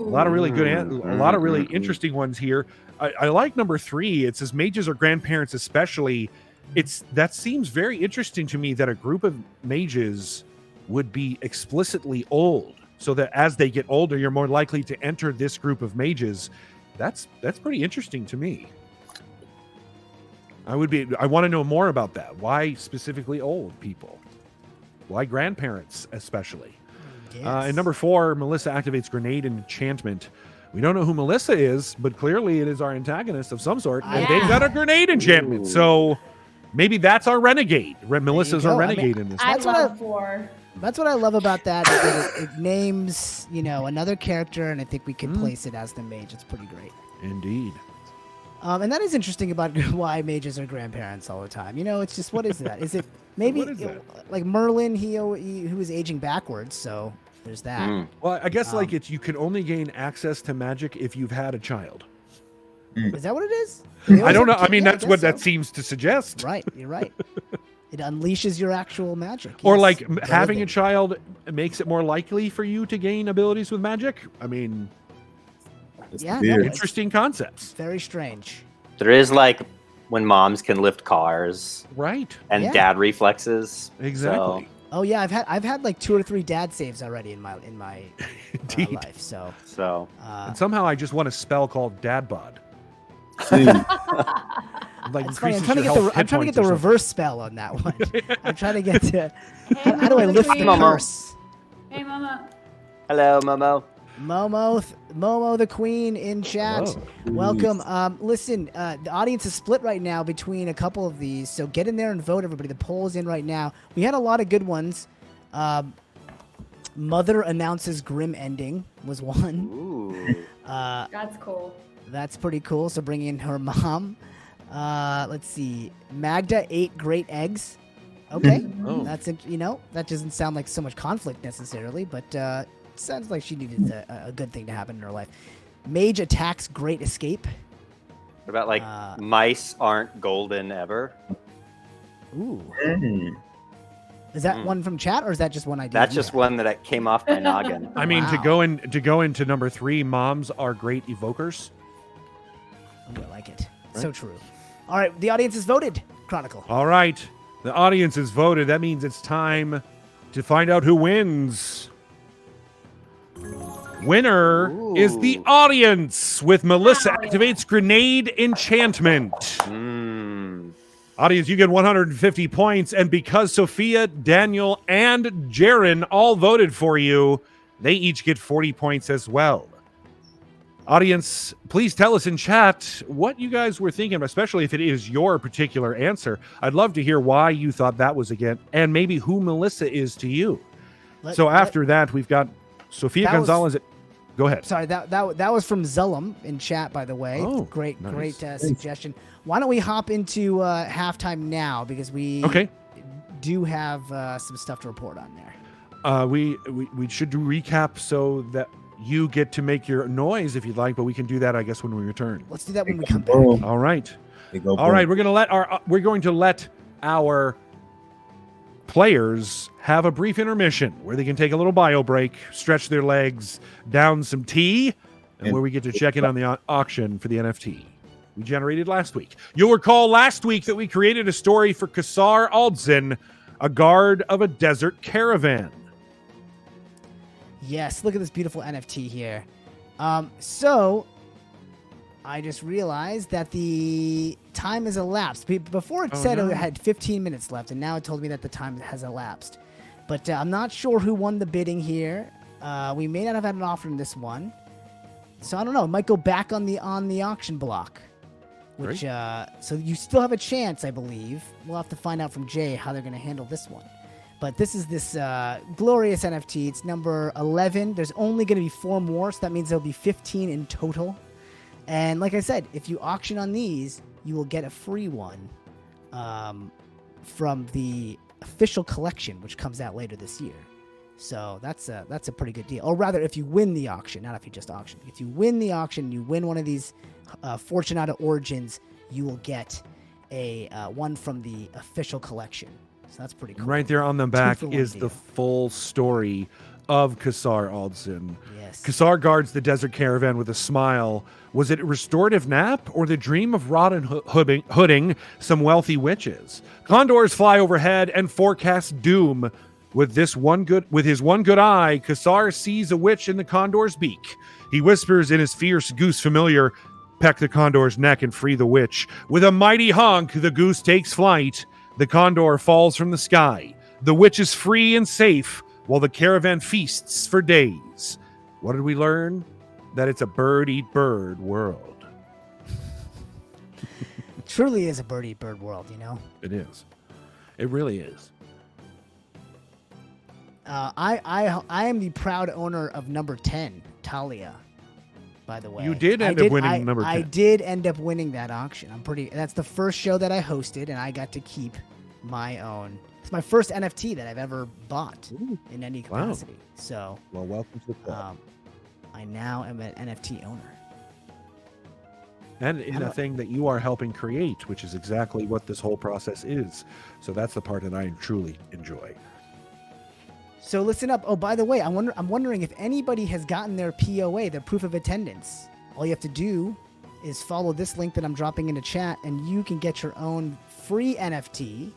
A lot of really good, a lot of really interesting ones here. I like number 3. It says mages are grandparents especially. That seems very interesting to me that a group of mages would be explicitly old, so that as they get older, you're more likely to enter this group of mages. That's pretty interesting to me. I want to know more about that. Why specifically old people? Why grandparents especially? Yes. And number 4, Melissa activates grenade enchantment. We don't know who Melissa is, but clearly it is our antagonist of some sort, and they've got a grenade enchantment. So maybe that's our renegade. Melissa's our renegade in this. I That's what love 4. That's what I love about that. Is that it names, another character, and I think we can place it as the mage. It's pretty great. Indeed. And that is interesting about why mages are grandparents all the time. It's just, what is that? Is it maybe What is that? like Merlin? He was aging backwards, so there's that. Well, I guess you can only gain access to magic if you've had a child. Is that what it is? I don't know. I mean, Yeah, that's what guess that so. seems to suggest. Right, you're right. It unleashes your actual magic. Or Yes, like having a birthing. child makes it more likely for you to gain abilities with magic. I mean, Yeah, weird. no, interesting concepts, very strange. There is like when moms can lift cars right? and Yeah. dad reflexes. Exactly. Oh yeah, I've had like 2 or 3 dad saves already in my Indeed. life. So And somehow I just want a spell called Dad Bod. See, Like it's funny. I'm increases trying to your get health I'm trying to get hit the points or reverse spell on that one. I'm trying to get to Hey, how do I Momo the lift the Queen. Momo. curse? Hey, Mama. hello, Momo. Momo the Queen in chat. Hello. Welcome. Listen, the audience is split right now between a couple of these, so get in there and vote, everybody. The poll is in right now. We had a lot of good ones. Mother announces grim ending was one. Ooh. That's cool. That's pretty cool. So bring in her mom. Let's see. Magda ate great eggs. Okay, Oh. that's that doesn't sound like so much conflict necessarily, but sounds like she needed a good thing to happen in her life. Mage attacks Great Escape. What about like Uh, mice aren't golden ever? Ooh, mm. is that one from chat or is that just one idea? That's just one that came off my noggin. I mean, to Wow. go into number 3, moms are great evokers. Ooh, I like it. So true. All right, the audience has voted. Chronicle. All right, the audience has voted. That means it's time to find out who wins. Winner is the Ooh. audience with Melissa activates grenade enchantment. Audience, you get 150 points, and because Sofia, Daniel, and Jaaron all voted for you, they each get 40 points as well. Audience, please tell us in chat what you guys were thinking, especially if it is your particular answer. I'd love to hear why you thought that was again, and maybe who Melissa is to you. So after that, we've got Sofia That was- Gonzalez. Go ahead. Sorry, that was from Zellum in chat, by the way. Oh, great nice. suggestion. Why don't we hop into halftime now, because we Okay. do have some stuff to report on there. We should do recap so that you get to make your noise if you'd like, but we can do that, I guess, when we return. Let's do that when we come back. Boom. All right. They go All right, we're going to let our players have a brief intermission where they can take a little bio break, stretch their legs, down some tea, and where we get to check in on the auction for the NFT we generated last week. You'll recall last week that we created a story for Kassar Aldzin, a guard of a desert caravan. Yes, look at this beautiful NFT here. So I just realized that the time has elapsed. Before it said it had 15 minutes left, and now it told me that the time has elapsed. But I'm not sure who won the bidding here. We may not have had an offer in this one, so I don't know. It might go back on the auction block. Which so you still have a chance, I believe. We'll have to find out from Jay how they're going to handle this one. But this is this glorious NFT. It's number 11. There's only going to be 4 more, so that means there'll be 15 in total. And like I said, if you auction on these, you will get a free one from the official collection, which comes out later this year. So that's a pretty good deal. Or rather, if you win the auction, not if you just auction. If you win the auction, you win one of these Fortunata Origins, you will get a one from the official collection. So that's pretty cool. Right there on the back is the full story of Kassar Aldzin. Yes. Kassar guards the desert caravan with a smile. Was it a restorative nap or the dream of Robin Hooding some wealthy witches? Condors fly overhead and forecast doom. With his one good eye, Kassar sees a witch in the condor's beak. He whispers in his fierce goose familiar, peck the condor's neck and free the witch. With a mighty honk, the goose takes flight. The condor falls from the sky. The witch is free and safe while the caravan feasts for days. What did we learn? That it's a bird-eat-bird world. Truly is a bird-eat-bird world, you know? It is. It really is. I am the proud owner of number 10, Talia, by the way. You did end up winning number 10. I did end up winning that auction. That's the first show that I hosted, and I got to keep my own. It's my first NFT that I've ever bought in any capacity. Wow. So, well, welcome to the club. I now am an NFT owner. And in a thing that you are helping create, which is exactly what this whole process is. So that's the part that I truly enjoy. So listen up. Oh, by the way, I'm wondering if anybody has gotten their POA, their proof of attendance. All you have to do is follow this link that I'm dropping into chat, and you can get your own free NFT.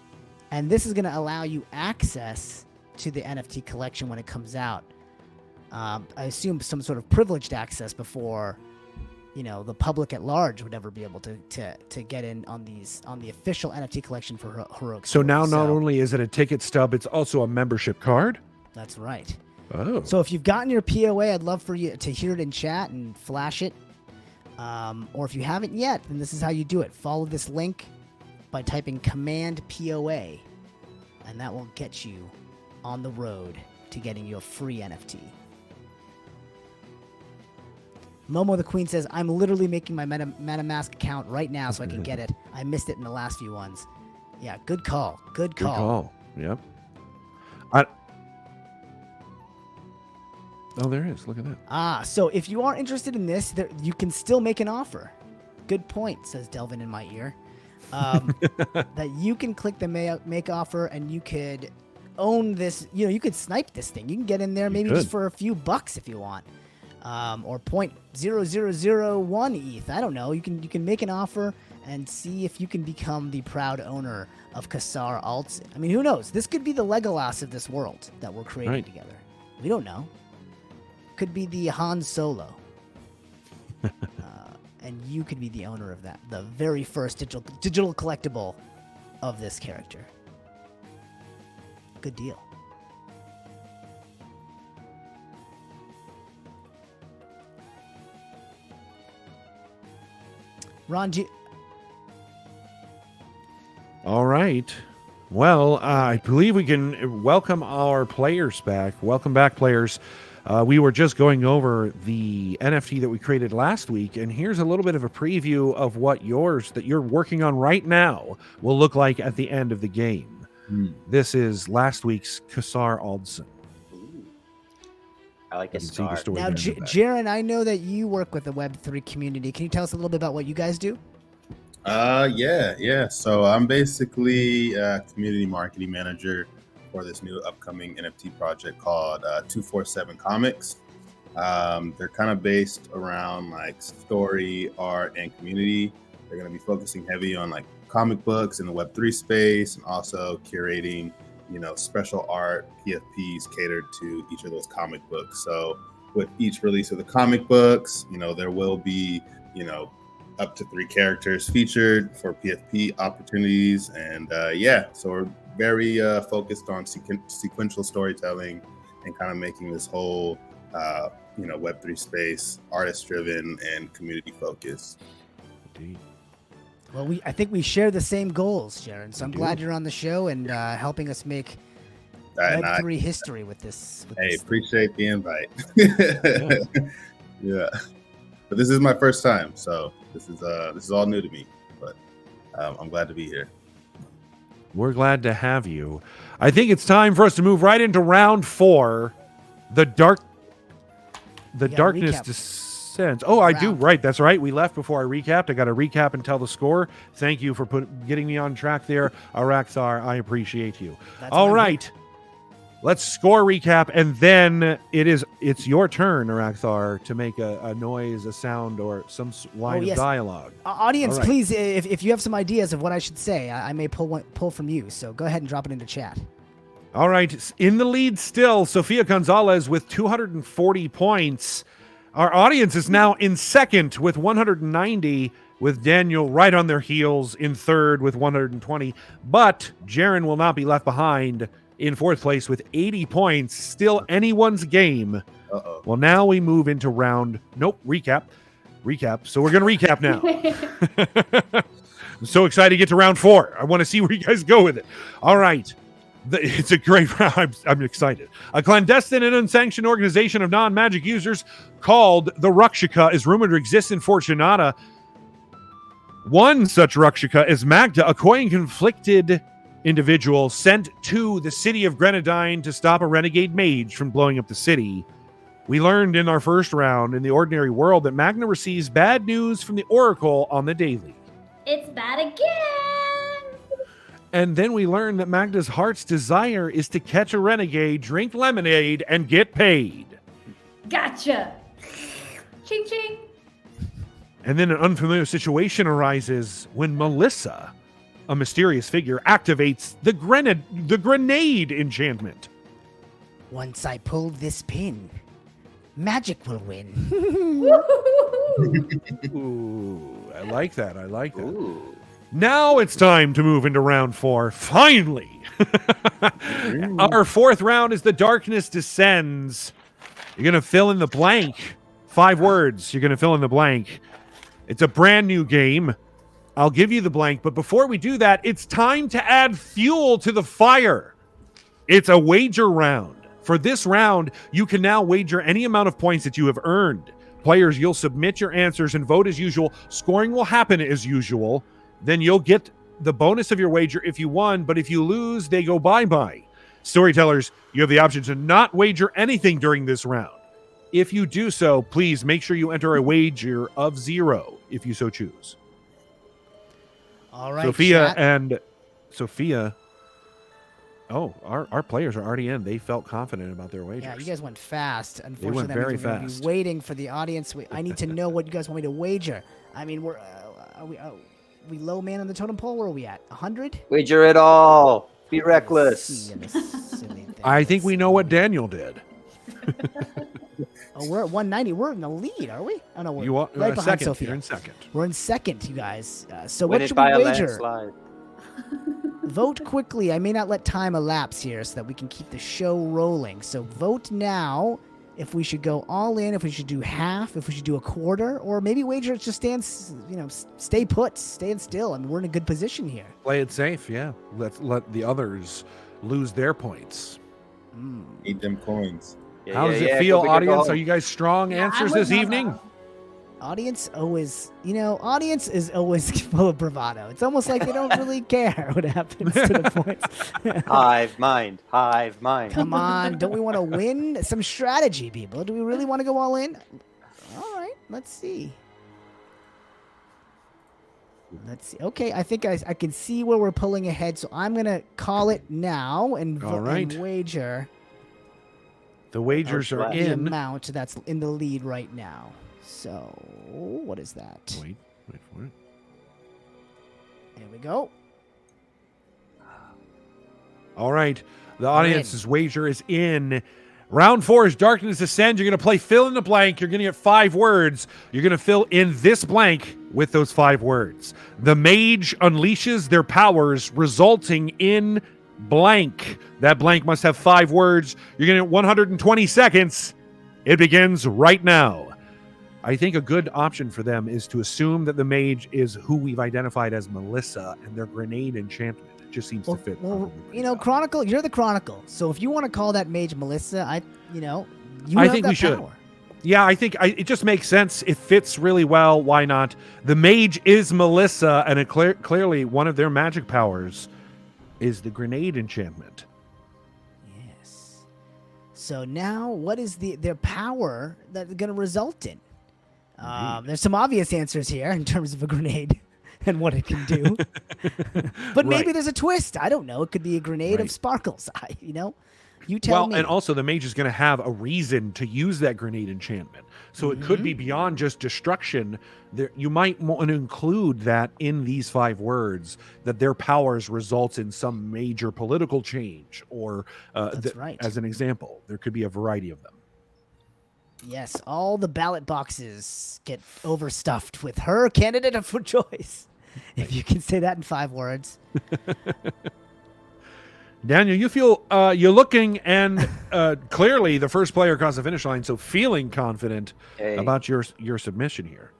And this is going to allow you access to the NFT collection when it comes out. I assume some sort of privileged access before, the public at large would ever be able to get in on the official NFT collection for Heroic. So now not only is it a ticket stub, it's also a membership card? That's right. Oh. So if you've gotten your POA, I'd love for you to hear it in chat and flash it. Or if you haven't yet, then this is how you do it. Follow this link by typing command POA, and that will get you on the road to getting your free NFT. Momo the Queen says, I'm literally making my MetaMask account right now so I can get it. I missed it in the last few ones. Yeah, good call. Good call. Yep. Oh, there is. Look at that. So if you are interested in this, you can still make an offer. Good point, says Delvin in my ear. That you can click the make offer and you could own this. You could snipe this thing. You can get in there maybe just for a few bucks if you want. Or 0.0001 ETH. I don't know. You can make an offer and see if you can become the proud owner of Kassar Aldzin. I mean, who knows? This could be the Legolas of this world that we're creating together. We don't know. Could be the Han Solo. And you could be the owner of that. The very first digital collectible of this character. Good deal. Ron G. All right. Well, I believe we can welcome our players back. Welcome back, players. We were just going over the NFT that we created last week, and here's a little bit of a preview of what yours that you're working on right now will look like at the end of the game. This is last week's Kassar Aldzin. I like You a can see the star. story Now, behind that. Jaaron, I know that you work with the Web3 community. Can you tell us a little bit about what you guys do? Yeah. So I'm basically a community marketing manager for this new upcoming NFT project called 247 Comics. They're kind of based around like story, art, and community. They're going to be focusing heavy on like comic books in the Web3 space, and also curating, special art PFPs catered to each of those comic books. So with each release of the comic books, there will be, up to 3 characters featured for PFP opportunities. And so we're very focused on sequential storytelling and kind of making this whole, Web3 space artist-driven and community-focused. Indeed. Well, I think we share the same goals, Jaaron. So I'm glad you're on the show and helping us make Web3 history with this. Appreciate the invite. Yeah. But this is my first time, so this is all new to me. But I'm glad to be here. We're glad to have you. I think it's time for us to move right into round 4. The darkness recap. descends. Oh, I do. Round. Right. That's right. We left before I recapped. I got to recap and tell the score. Thank you for getting me on track there, Araxar. I appreciate you. That's All what I'm right. Let's score recap, and then it's your turn, Araxar, to make a noise, a sound, or some line yes. of dialogue. Audience, All right. please, if you have some ideas of what I should say, I may pull from you. So go ahead and drop it into chat. All right. In the lead still, Sofia Gonzalez with 240 points. Our audience is now in second with 190, with Daniel right on their heels in third with 120. But Jaaron will not be left behind in fourth place with 80 points. Still anyone's game. Uh-oh. Well, now we move into recap. So we're going to recap now. I'm so excited to get to round 4. I want to see where you guys go with it. All right. It's a great round. I'm excited. A clandestine and unsanctioned organization of non-magic users called the Rakshaka is rumored to exist in Fortunata. One such Rakshaka is Magda, a coy and conflicted individual sent to the city of Grenadine to stop a renegade mage from blowing up the city. We learned in our first round in the ordinary world that Magda receives bad news from the Oracle on the daily. It's bad again. And then we learned that Magda's heart's desire is to catch a renegade, drink lemonade, and get paid. Gotcha. Ching ching. And then an unfamiliar situation arises when Melissa, a mysterious figure, activates the grenade enchantment. Once I pull this pin, magic will win. Ooh, I like that. Ooh. Now it's time to move into round 4. Finally. Our fourth round is the darkness descends. You're going to fill in the blank. 5 words. You're going to fill in the blank. It's a brand new game. I'll give you the blank, but before we do that, it's time to add fuel to the fire. It's a wager round. For this round, you can now wager any amount of points that you have earned. Players, you'll submit your answers and vote as usual. Scoring will happen as usual. Then you'll get the bonus of your wager if you won, but if you lose, they go bye-bye. Storytellers, you have the option to not wager anything during this round. If you do so, please make sure you enter a wager of 0 if you so choose. All right, Sofia chat. and Sofia. Oh, our players are already in. They felt confident about their wagers. Yeah, you guys went fast. went Unfortunately, that very means we're gonna fast. be waiting for the audience. I need to know what you guys want me to wager. I mean, are we low man on the totem pole? Where are we at? 100? Wager it all. Be reckless. I think we know what Daniel did. Oh, we're at 190. We're in the lead, are we? Oh no, we're You are right behind second. Sofia. You're in second. We're in second, you guys. So Win what it should by we a wager? landslide. Vote quickly. I may not let time elapse here so that we can keep the show rolling. So vote now if we should go all in, if we should do half, if we should do a quarter, or maybe wager just stay put, stand still. I mean, we're in a good position here. Play it safe, yeah. Let the others lose their points. Need them coins. How does it feel, go big or go audience? home. Are you guys strong Yeah, answers I'm this with evening? Mama. Audience always, audience is always full of bravado. It's almost like they don't really care what happens to the points. Hive mind, hive mind. Come on, don't we want to win? Some strategy, people. Do we really want to go all in? All right, let's see. Okay, I think I can see where we're pulling ahead, so I'm going to call it now and, All right. and wager The wagers are the in. amount that's in the lead right now. So, what is that? Wait for it. There we go. All right. The audience's wager is in. Round 4 is Darkness Ascends. You're going to play fill in the blank. You're going to get 5 words. You're going to fill in this blank with those 5 words. The mage unleashes their powers, resulting in blank. That blank must have 5 words. You're going to get 120 seconds. It begins right now. I think a good option for them is to assume that the mage is who we've identified as Melissa and their grenade enchantment. It just seems to fit. Well, probably pretty well. Chronicle, you're the Chronicle. So if you want to call that mage Melissa, you I have think that we should. power. Yeah, I think it just makes sense. It fits really well. Why not? The mage is Melissa, and it clearly one of their magic powers is the grenade enchantment. Yes. So now, what is their power that they're going to result in? There's some obvious answers here in terms of a grenade and what it can do. But maybe Right. there's a twist. I don't know. It could be a grenade of Right. sparkles. You tell me. And also the mage is going to have a reason to use that grenade enchantment. So it could be beyond just destruction. You might want to include that in these 5 words, that their powers results in some major political change, or That's right. as an example, there could be a variety of them. Yes, all the ballot boxes get overstuffed with her candidate of choice. If you can say that in 5 words. Daniel, you feel you're looking, and clearly the first player across the finish line, so feeling confident Hey. about your submission here.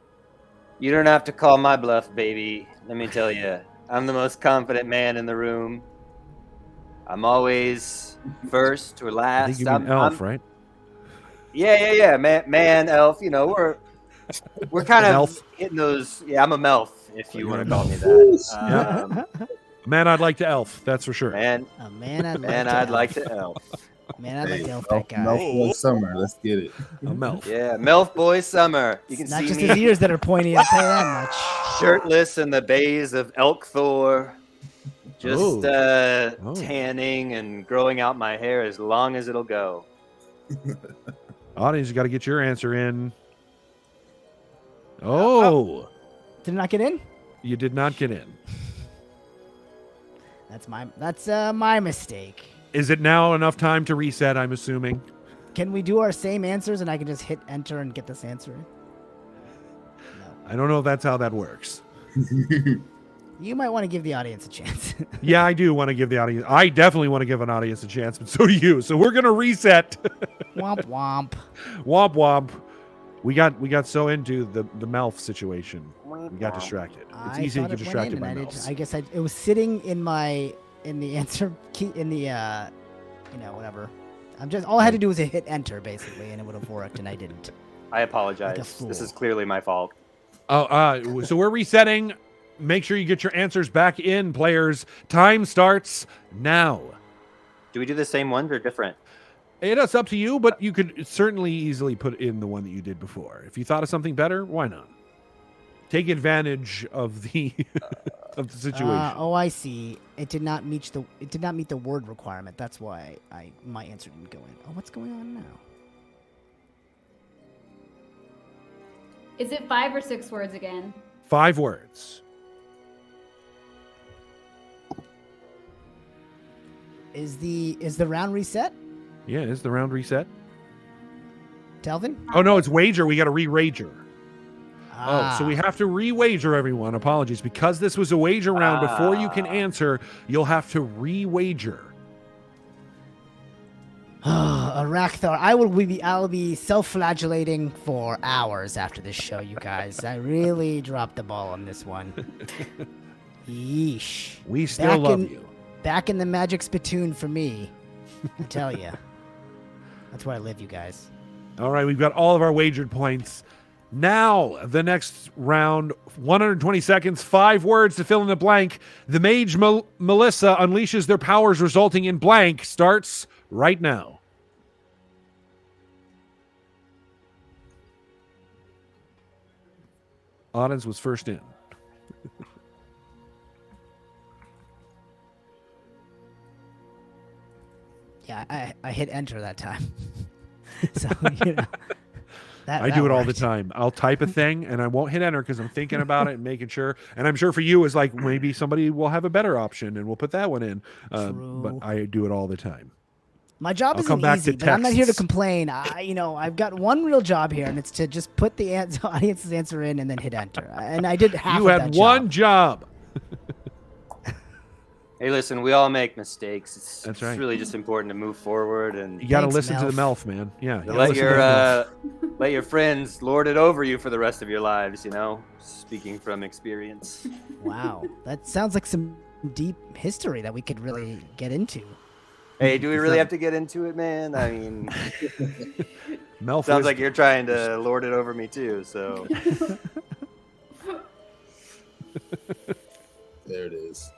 You don't have to call my bluff, baby. Let me tell you, I'm the most confident man in the room. I'm always first or I last. think you mean elf, right? Yeah. Man, elf. We're kind of Elf. hitting those. Yeah, I'm a melf, if you want to call me that. Man, I'd like to elf. That's for sure. Man, A man I'd like man, to I'd elf. like to elf. Man, I'd like to elf Melf that guy. Boy Summer. Let's get it. A melf. Yeah, melf boy summer. You can It's not see just me his ears that are pointy, I'll tell you that much. shirtless in the bays of Elk Thor, just Oh. tanning and growing out my hair as long as it'll go. Audience, you got to get your answer in. Oh, Did it not get in? you did not get in. That's my mistake. Is it now enough time to reset, I'm assuming? Can we do our same answers and I can just hit enter and get this answer in? I don't know if that's how that works. You might want to give the audience a chance. Yeah, I do want to give the audience. I definitely want to give an audience a chance, but so do you. So we're gonna reset. Womp womp. Womp womp. We got so into the melf situation, we got distracted. It's easy to get distracted by melfs. I guess it was sitting in the answer key in the whatever. All I had to do was hit enter basically, and it would have worked, and I didn't. I apologize. fool. This is clearly my fault. So we're resetting. Make sure you get your answers back in, players. Time starts now. Do we do the same ones or different? It's up to you, but you could certainly easily put in the one that you did before. If you thought of something better, why not? Take advantage of the of the situation. I see. It did not meet the word requirement. That's why my answer didn't go in. Oh, what's going on now? Is it 5 or 6 words again? 5 words. Is the round reset, Yeah, is the round reset? Telvin? Oh no, it's wager. We got to re-wager. Ah. Oh, so we have to re-wager, everyone. Apologies. Because this was a wager round, before you can answer, you'll have to re-wager. Arakthar, I'll be self-flagellating for hours after this show, you guys. I really dropped the ball on this one. Yeesh. We still love you. Back in the magic spittoon for me, I tell you. That's where I live, you guys. All right, we've got all of our wagered points. Now, the next round, 120 seconds, 5 words to fill in the blank. The mage Melissa unleashes their powers, resulting in blank. Starts right now. Audience was first in. Yeah, I hit enter that time. So, you know. I do it all the time. I'll type a thing and I won't hit enter because I'm thinking about it and making sure. And I'm sure for you, it's like maybe somebody will have a better option and we'll put that one in. But I do it all the time. My job isn't easy, but I'm not here to complain. I've got one real job here, and it's to just put the audience's answer in and then hit enter. And I did half of that job. You had one job. Hey, listen, we all make mistakes. That's right. It's really just important to move forward, and you got to listen to the Melf, man. Yeah. Let your friends lord it over you for the rest of your lives. You know, speaking from experience. Wow, that sounds like some deep history that we could really get into. Hey, do we really have to get into it, man? I mean, Melf sounds like you're trying to lord it over me too. So there it is.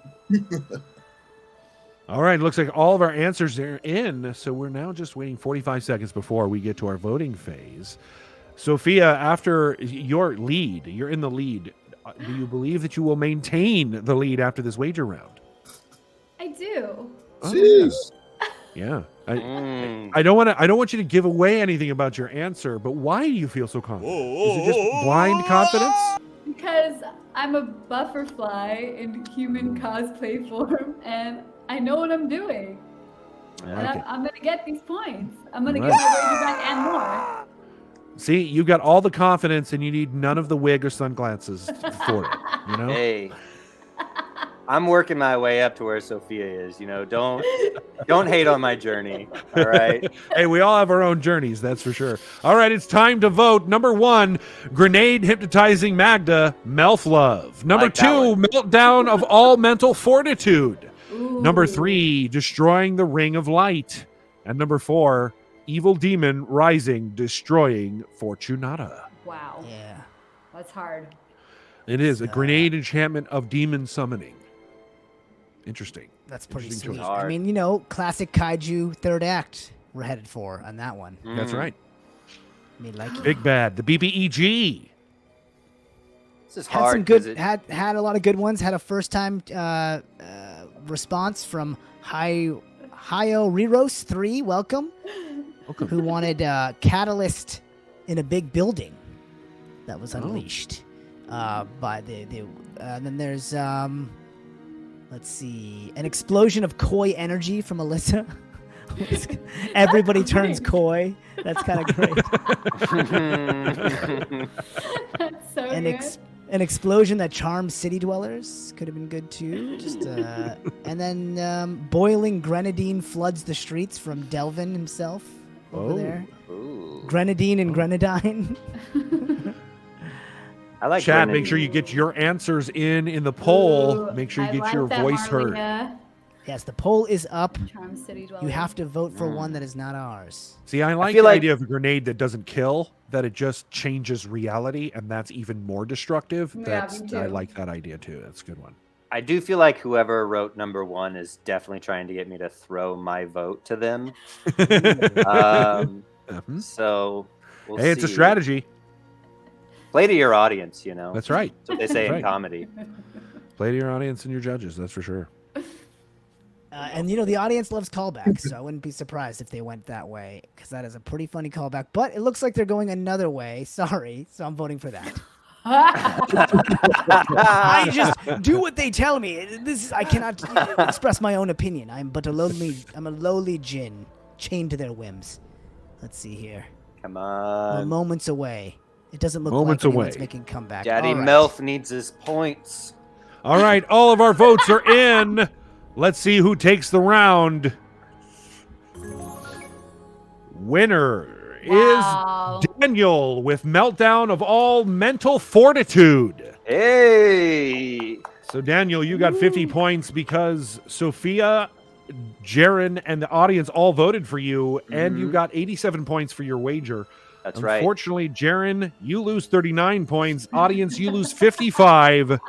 All right, looks like all of our answers are in, so we're now just waiting 45 seconds before we get to our voting phase. Sophia, after your lead, you're in the lead. Do you believe that you will maintain the lead after this wager round? I do. Jeez. Yeah. I don't want you to give away anything about your answer, but why do you feel so confident? Is it just blind confidence? Because I'm a butterfly in human cosplay form, and I know what I'm doing. And I'm going to get these points. I'm going to get my wager back and more. See, you've got all the confidence, and you need none of the wig or sunglasses for it. You know? Hey, I'm working my way up to where Sophia is. You know, don't hate on my journey. All right. Hey, we all have our own journeys, that's for sure. All right, it's time to vote. Number 1, grenade hypnotizing Magda, Melf Love. Number 2, meltdown of all mental fortitude. Ooh. Number 3, destroying the ring of light. And number 4, evil demon rising, destroying Fortunata. Wow. Yeah. That's hard. It is a grenade enchantment of demon summoning. Interesting. That's pretty Interesting sweet. choice. I mean, you know, classic kaiju third act we're headed for on that one. That's right. Me like it. Big Bad, the BBEG. This is Had hard. some good, had a lot of good ones. Had a first time response from Hayo Riros 3. Welcome. Who wanted Catalyst in a big building that was unleashed by then there's let's see, an explosion of koi energy from Alyssa. Everybody turns koi. That's kind of great. That's so good. An explosion that charms city dwellers could have been good too. Just and then boiling grenadine floods the streets from Delvin himself over there. Ooh. Grenadine and grenadine. I like Chat, grenadine. make sure you get your answers in the poll. Ooh, Make sure you I get like your that, voice heard. Marlena. Yes, the poll is up. Charm City You Dweller. have to vote for one that is not ours. See, I like feel the like- idea of a grenade that doesn't kill, that it just changes reality, and that's even more destructive. Yeah, me too. I like that idea too. That's a good one. I do feel like whoever wrote number 1 is definitely trying to get me to throw my vote to them. Mhm. So we'll Hey, it's a see. strategy. Play to your audience, you know. That's right. That's what they say in Right. comedy. Play to your audience and your judges. That's for sure. And you know, the audience loves callbacks, so I wouldn't be surprised if they went that way, because that is a pretty funny callback. But it looks like they're going another way. Sorry, so I'm voting for that. I just do what they tell me. I cannot express my own opinion. I'm a lowly djinn, chained to their whims. Let's see here. Come We're on. moments away. It doesn't look Moments like anyone's away. making comeback. Daddy All right. Melf needs his points. All right, all of our votes are in. Let's see who takes the round. Winner Wow. is Daniel with meltdown of all mental fortitude. Hey. So Daniel, you got 50 points because Sophia, Jaaron, and the audience all voted for you, and you got 87 points for your wager. That's right. Unfortunately, Jaaron, you lose 39 points. Audience, you lose 55.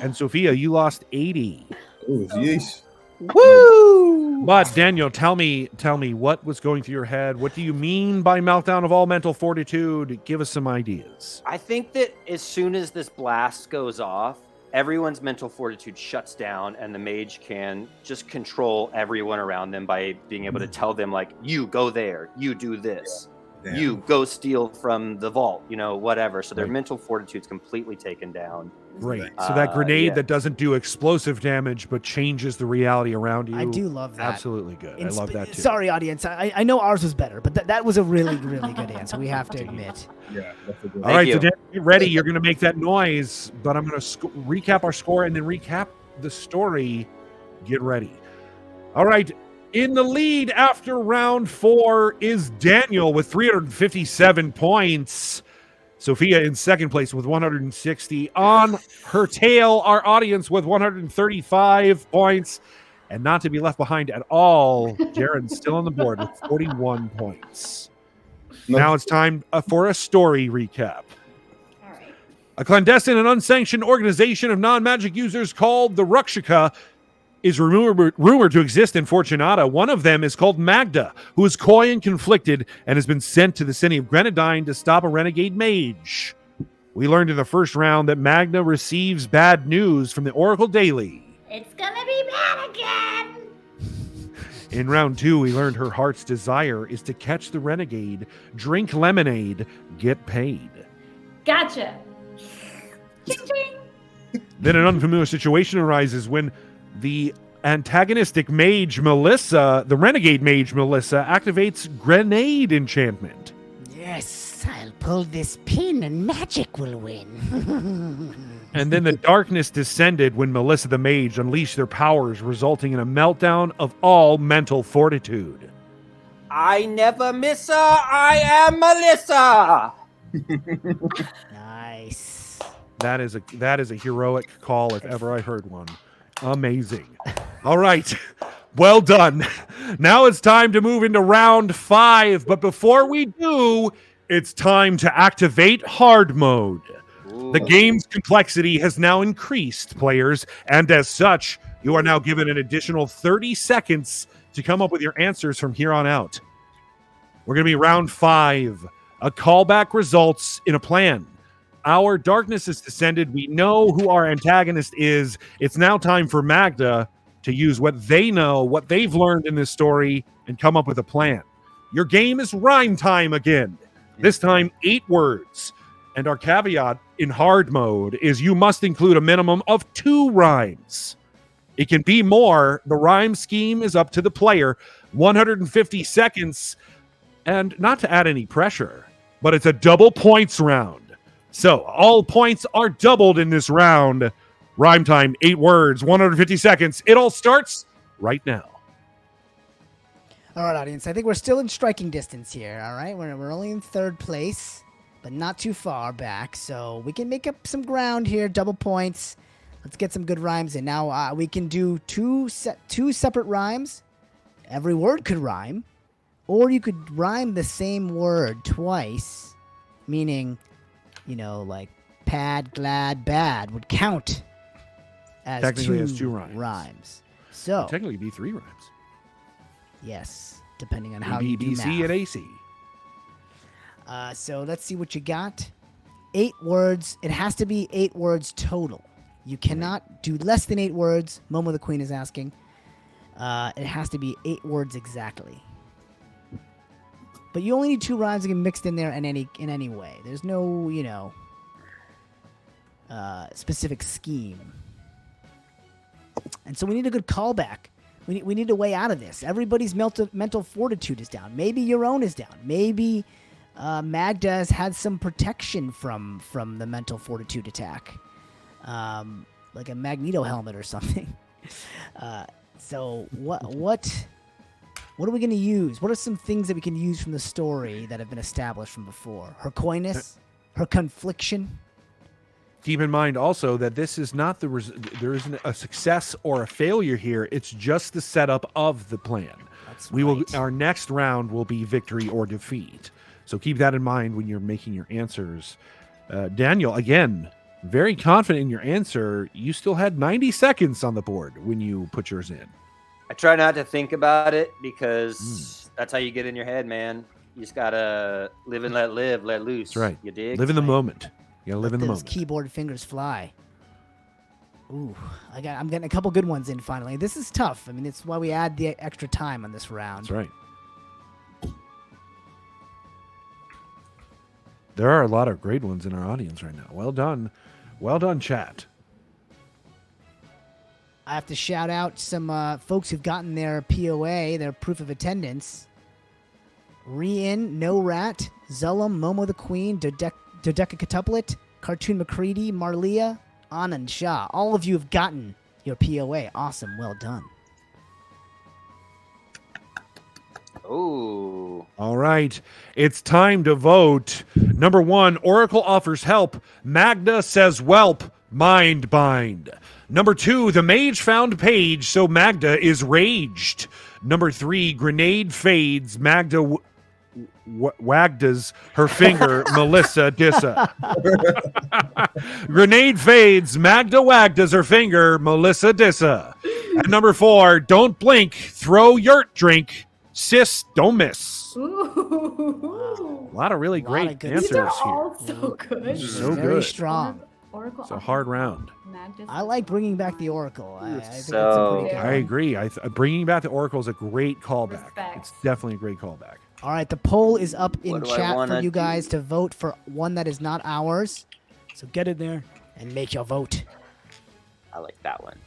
And Sophia, you lost 80. Oh, yeesh. Woo! But Daniel, tell me what was going through your head. What do you mean by meltdown of all mental fortitude? Give us some ideas. I think that as soon as this blast goes off, everyone's mental fortitude shuts down and the mage can just control everyone around them by being able to tell them, like, you go there, you do this, Damn. you go steal from the vault, whatever. So their Right. mental fortitude's completely taken down. Great. So that grenade yeah. that doesn't do explosive damage but changes the reality around you. I do love that. Absolutely good. I love that too. Sorry, audience. I know ours was better, but that was a really, really good answer. We have to admit. Yeah, that's a good All right, so you. Dan, get ready. You're going to make that noise, but I'm going to recap our score and then recap the story. Get ready. All right. In the lead after round 4 is Daniel with 357 points. Sophia in second place with 160. On her tail, our audience with 135 points. And not to be left behind at all, Jaaron's still on the board with 41 points. No. Now it's time for a story recap. All right. A clandestine and unsanctioned organization of non-magic users called the Rakshaka is rumored to exist in Fortunata. One of them is called Magda, who is coy and conflicted and has been sent to the city of Grenadine to stop a renegade mage. We learned in the first round that Magda receives bad news from the Oracle Daily. It's gonna be bad again. In round 2, we learned her heart's desire is to catch the renegade, drink lemonade, get paid. Gotcha. Ching ching. Then an unfamiliar situation arises when the antagonistic mage Melissa, the renegade mage Melissa, activates grenade enchantment. Yes, I'll pull this pin and magic will win. And then the darkness descended when Melissa the mage unleashed their powers, resulting in a meltdown of all mental fortitude. I never miss her. I am Melissa. Nice. That is a heroic call if ever I heard one. Amazing. All right. Well done. Now it's time to move into round 5. But before we do, it's time to activate hard mode. The game's complexity has now increased, players, and as such, you are now given an additional 30 seconds to come up with your answers from here on out. We're going to be round 5. A callback results in a plan. Our darkness has descended. We know who our antagonist is. It's now time for Magda to use what they know, what they've learned in this story, and come up with a plan. Your game is rhyme time again. This time, 8 words. And our caveat in hard mode is you must include a minimum of 2 rhymes. It can be more. The rhyme scheme is up to the player. 150 seconds. And not to add any pressure, but it's a double points round. So all points are doubled in this round. Rhyme time, 8 words, 150 seconds. It all starts right now. All right, audience. I think we're still in striking distance here. All right, we're only in 3rd place, but not too far back, so we can make up some ground here. Double points. Let's get some good rhymes in. Now we can do two separate rhymes. Every word could rhyme, or you could rhyme the same word twice, meaning, like pad, glad, bad would count as Technically, 2 as 2 rhymes. So Technically, it'd be 3 rhymes. yes, depending on how B, you do B, C, math. and AC. So let's see what you got. 8 words. It has to be 8 words total. You cannot do less than 8 words. Momo the Queen is asking. It has to be 8 words exactly. But you only need 2 rhymes to get mixed in there in any way. There's no, specific scheme. And so we need a good callback. We need a way out of this. Everybody's mental fortitude is down. Maybe your own is down. Maybe Magda has had some protection from the mental fortitude attack, like a Magneto helmet or something. So what are we going to use? What are some things that we can use from the story that have been established from before? Her coyness, her confliction. Keep in mind also that this is not there isn't a success or a failure here. It's just the setup of the plan. That's We will. right. Our next round will be victory or defeat. So keep that in mind when you're making your answers. Daniel, again, very confident in your answer. You still had 90 seconds on the board when you put yours in. I try not to think about it because that's how you get in your head, man. You just gotta live and let loose. That's right. You dig? Live in the moment. You gotta live in the Those moment. keyboard fingers fly. Ooh, I'm getting a couple good ones in finally. This is tough. I mean, it's why we add the extra time on this round. That's right. There are a lot of great ones in our audience right now. Well done. Well done, chat. I have to shout out some folks who've gotten their POA, their proof of attendance. Rian, No Rat, Zullum, Momo the Queen, Dodecacatuplet, Cartoon McCready, Marlia, Anand Shah. All of you have gotten your POA. Awesome. Well done. Ooh. All right. It's time to vote. Number 1, Oracle offers help. Magda says whelp. Mind bind. Number 2, the mage found Paige, so Magda is raged. Number 3, grenade fades. Magda wagdas her finger. Melissa dissa. Grenade fades. Magda wagdas her finger. Melissa dissa. And number 4, don't blink. Throw yurt drink. Sis, don't miss. Ooh. A lot of really Lot great of good answers These are here. all so good. So Very good. strong. Oracle. It's a hard round. Magda's I like bringing back the Oracle. I think that's a So- pretty good I one. agree. Bringing back the Oracle is a great callback. Respect. It's definitely a great callback. All right, the poll is up in What do I chat for wanna you guys do? to vote for one that is not ours. So get in there and make your vote. I like that one.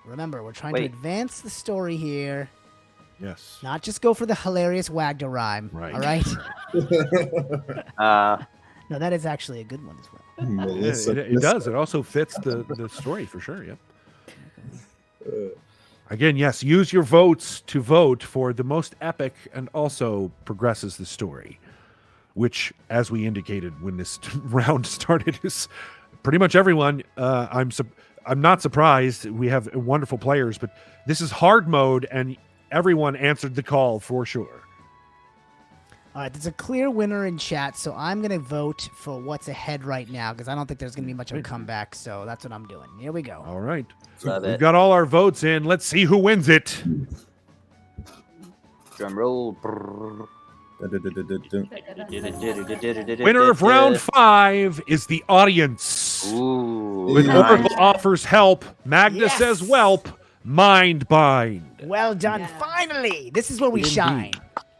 Remember, we're trying to Wait. advance the story here, Yes. not just go for the hilarious Wagda rhyme. Right. All right? No, that is actually a good one as well. Melissa, It does. It also fits the story for sure. Yep. Again, yes, use your votes to vote for the most epic and also progresses the story, which, as we indicated when this round started, is pretty much everyone. I'm not surprised. We have wonderful players, but this is hard mode, and everyone answered the call for sure. All right, there's a clear winner in chat, so I'm going to vote for what's ahead right now because I don't think there's going to be much of a comeback, so that's what I'm doing. Here we go. All right. Love We've it. got all our votes in. Let's see who wins it. Drum roll. Winner of round 5 is the audience. Ooh. With Nice. Oracle offers help, Magda Yes. says whelp, mind bind. Well done. Yeah. Finally, this is where we Indeed. shine.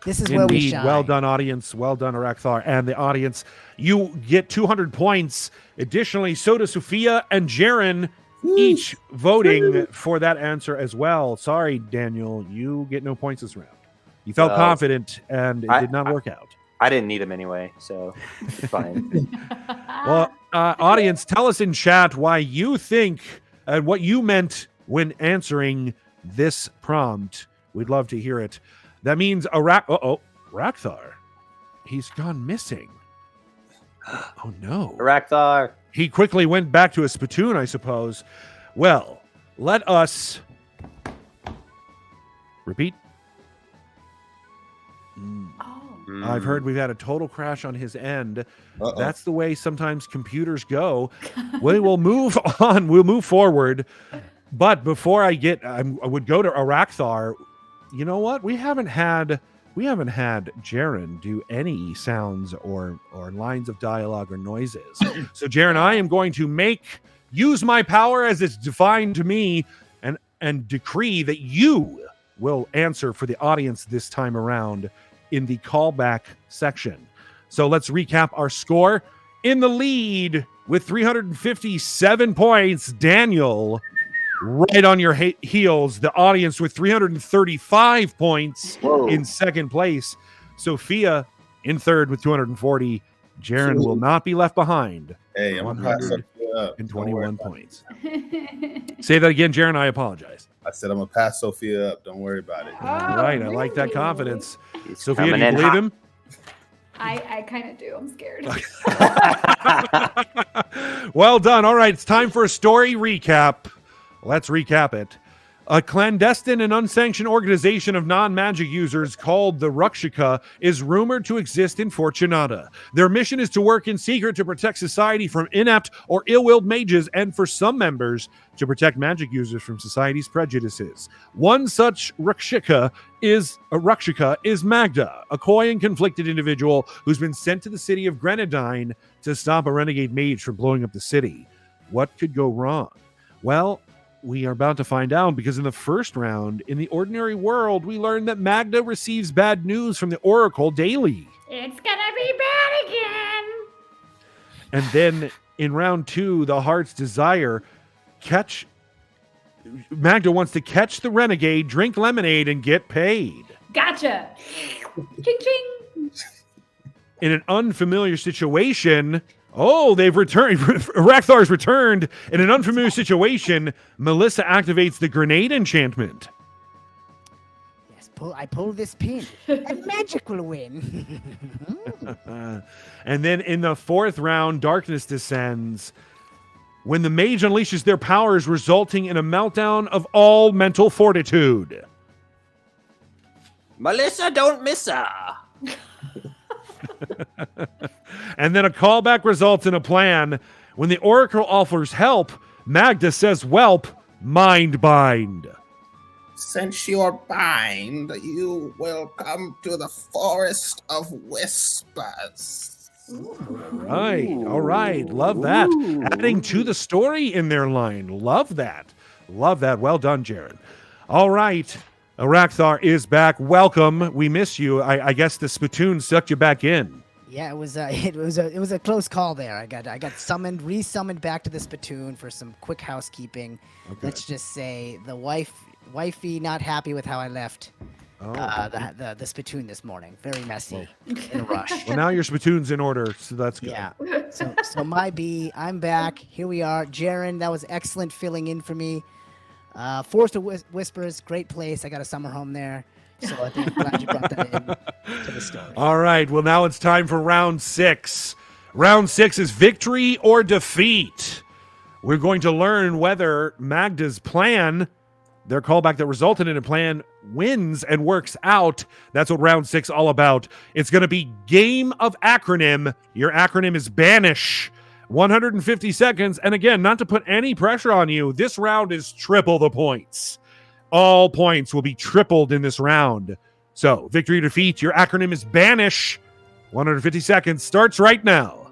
This is where we Indeed. shine. Well done, audience. Well done, Arakthar. And the audience, you get 200 points. Additionally, so does Sofia and Jaaron, each voting for that answer as well. Sorry, Daniel, you get no points this round. You felt Well, confident, and it did not work out. I didn't need him anyway, so it's fine. Well, audience, tell us in chat why you think and what you meant when answering this prompt. We'd love to hear it. That means Arakthar. He's gone missing. Oh no. Arakthar. He quickly went back to a spittoon, I suppose. Well, let us repeat. Oh. I've heard we've had a total crash on his end. Uh-oh. That's the way sometimes computers go. We will move on. We'll move forward. But before I would go to Arakthar. You know what? We haven't had Jaaron do any sounds or lines of dialogue or noises. So Jaaron, I am going to use my power as it's defined to me and decree that you will answer for the audience this time around in the callback section. So let's recap our score. In the lead with 357 points, Daniel. Right on your heels, the audience with 335 points in second place. Sophia in third with 240. Jaaron will not be left behind. Hey, I'm gonna pass Sophia up. And Don't worry 21 about points. Say that again, Jaaron. I apologize. it. I said I'm gonna pass Sophia up. Don't worry about it. All right. I like that really? confidence. He's Sophia, do coming you in believe hot. him? I kind of do. I'm scared. Well done. All right. It's time for a story recap. Let's recap it. A clandestine and unsanctioned organization of non-magic users called the Rakshika is rumored to exist in Fortunata. Their mission is to work in secret to protect society from inept or ill-willed mages, and for some members, to protect magic users from society's prejudices. One such Rakshika is Magda, a coy and conflicted individual who's been sent to the city of Grenadine to stop a renegade mage from blowing up the city. What could go wrong? Well, we are about to find out, because in the first round, in the ordinary world, we learned that Magda receives bad news from the Oracle daily. It's gonna be bad again. And then in round 2, the Heart's Desire, Magda wants to catch the renegade, drink lemonade, and get paid. Gotcha. Ching ching. In an unfamiliar situation, they've returned. Arakthar's returned. In an unfamiliar situation, Melissa activates the grenade enchantment. Yes, I pull this pin, and magic will win. And then in the 4th round, darkness descends when the mage unleashes their powers, resulting in a meltdown of all mental fortitude. Melissa, don't miss her. And then a callback results in a plan. When the Oracle offers help, Magda says, "Welp, mind bind." Since you're bind, you will come to the forest of whispers. All right. Love that. Adding to the story in their line. Love that. Well done, Jaaron. All right. Arakthar is back. Welcome. We miss you. I guess the spittoon sucked you back in. Yeah, it was a close call there. I got resummoned back to the spittoon for some quick housekeeping. Okay. Let's just say the wifey not happy with how I left the spittoon this morning. Very messy in a rush. Well, now your spittoon's in order, so that's good. Yeah. So my B, I'm back. Here we are. Jaaron, that was excellent filling in for me. Forest of Whispers, great place. I got a summer home there. So I think I'm glad you brought that in to the story. All right. Well, now it's time for round 6. Round 6 is victory or defeat. We're going to learn whether Magda's plan, their callback that resulted in a plan, wins and works out. That's what round 6 is all about. It's going to be game of acronym. Your acronym is Banish. 150 seconds. And again, not to put any pressure on you, this round is triple the points. All points will be tripled in this round. So, victory or defeat, your acronym is Banish. 150 seconds starts right now.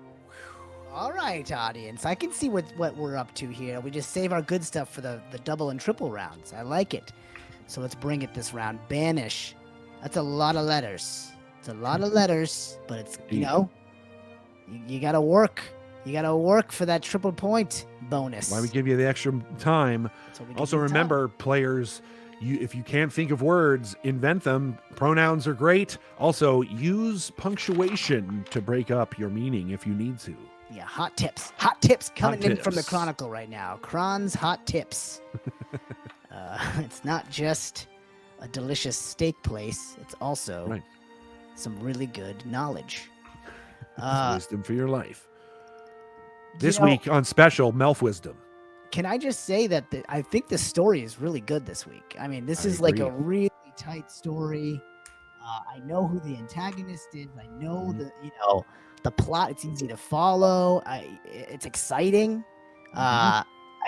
All right, audience. I can see what we're up to here. We just save our good stuff for the double and triple rounds. I like it. So let's bring it this round. Banish. That's a lot of letters. It's a lot of letters, but it's, you got to work. You got to work for that triple point bonus. Why we give you the extra time. Also, remember, players, if you can't think of words, invent them. Pronouns are great. Also, use punctuation to break up your meaning if you need to. Yeah, hot tips. Hot tips coming in from the Chronicle right now. Kron's hot tips. It's not just a delicious steak place. It's also some really good knowledge. Wisdom for your life. This week on special, Melf Wisdom. Can I just say that I think the story is really good this week. I mean, this is like a really tight story. I know who the antagonist is. I know the plot. It's easy to follow. It's exciting. I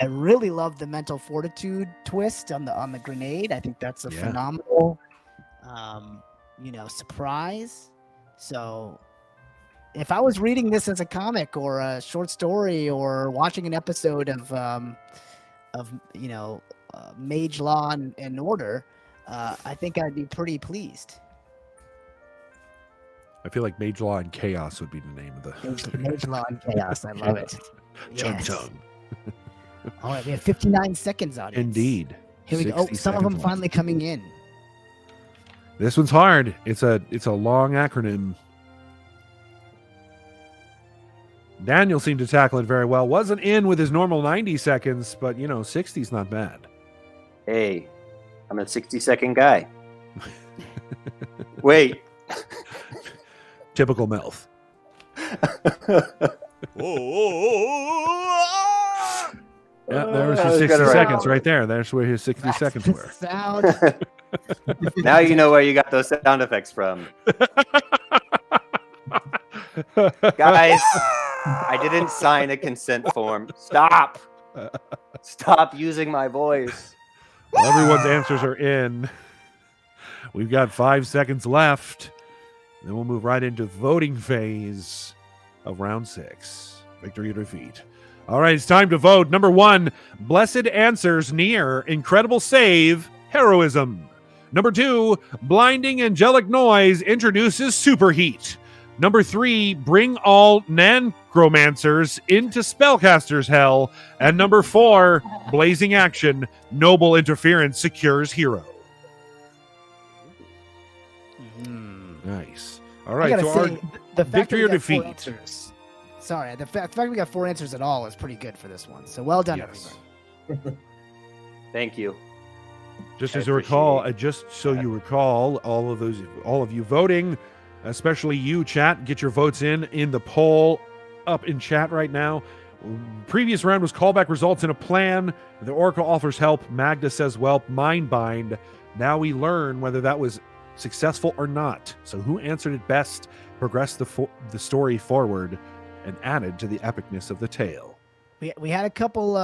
really love the mental fortitude twist on the grenade. I think that's a phenomenal, surprise. So, if I was reading this as a comic or a short story or watching an episode of Mage Law and Order, I think I'd be pretty pleased. I feel like Mage Law and Chaos would be the name of the Mage Law and Chaos. I love it. Chug chug. All right, we have 59 seconds, audience. Indeed. Here we go. Oh, some of them finally coming in. This one's hard. It's a long acronym. Daniel seemed to tackle it very well. Wasn't in with his normal 90 seconds, but 60's not bad. Hey, I'm a 60-second guy. Wait. Typical Melf. Yeah, there was his I 60 got it right. seconds right there. That's where his 60 That's seconds the were. sound. Now you know where you got those sound effects from. Guys, I didn't sign a consent form. Stop. Stop using my voice. Well, everyone's answers are in. We've got 5 seconds left. Then we'll move right into voting phase of round 6. Victory or defeat. All right, it's time to vote. Number 1, blessed answers near, incredible save, heroism. Number 2, blinding angelic noise introduces superheat. Number 3, bring all nangromancers into spellcaster's hell. And number 4, blazing action, noble interference secures hero. Nice. All I right, gotta so say, our the fact victory that or we got 4 defeat? answers. Sorry, the fact we got 4 answers at all is pretty good for this one. So well done, Yes. everybody. Thank you. Just I as a recall, appreciate just so that. you recall, all of you voting, especially you, chat, get your votes in the poll up in chat right now. Previous round was callback results in a plan. The Oracle offers help. Magda says, well, mind bind. Now we learn whether that was successful or not. So who answered it best progressed the story forward and added to the epicness of the tale. We had a couple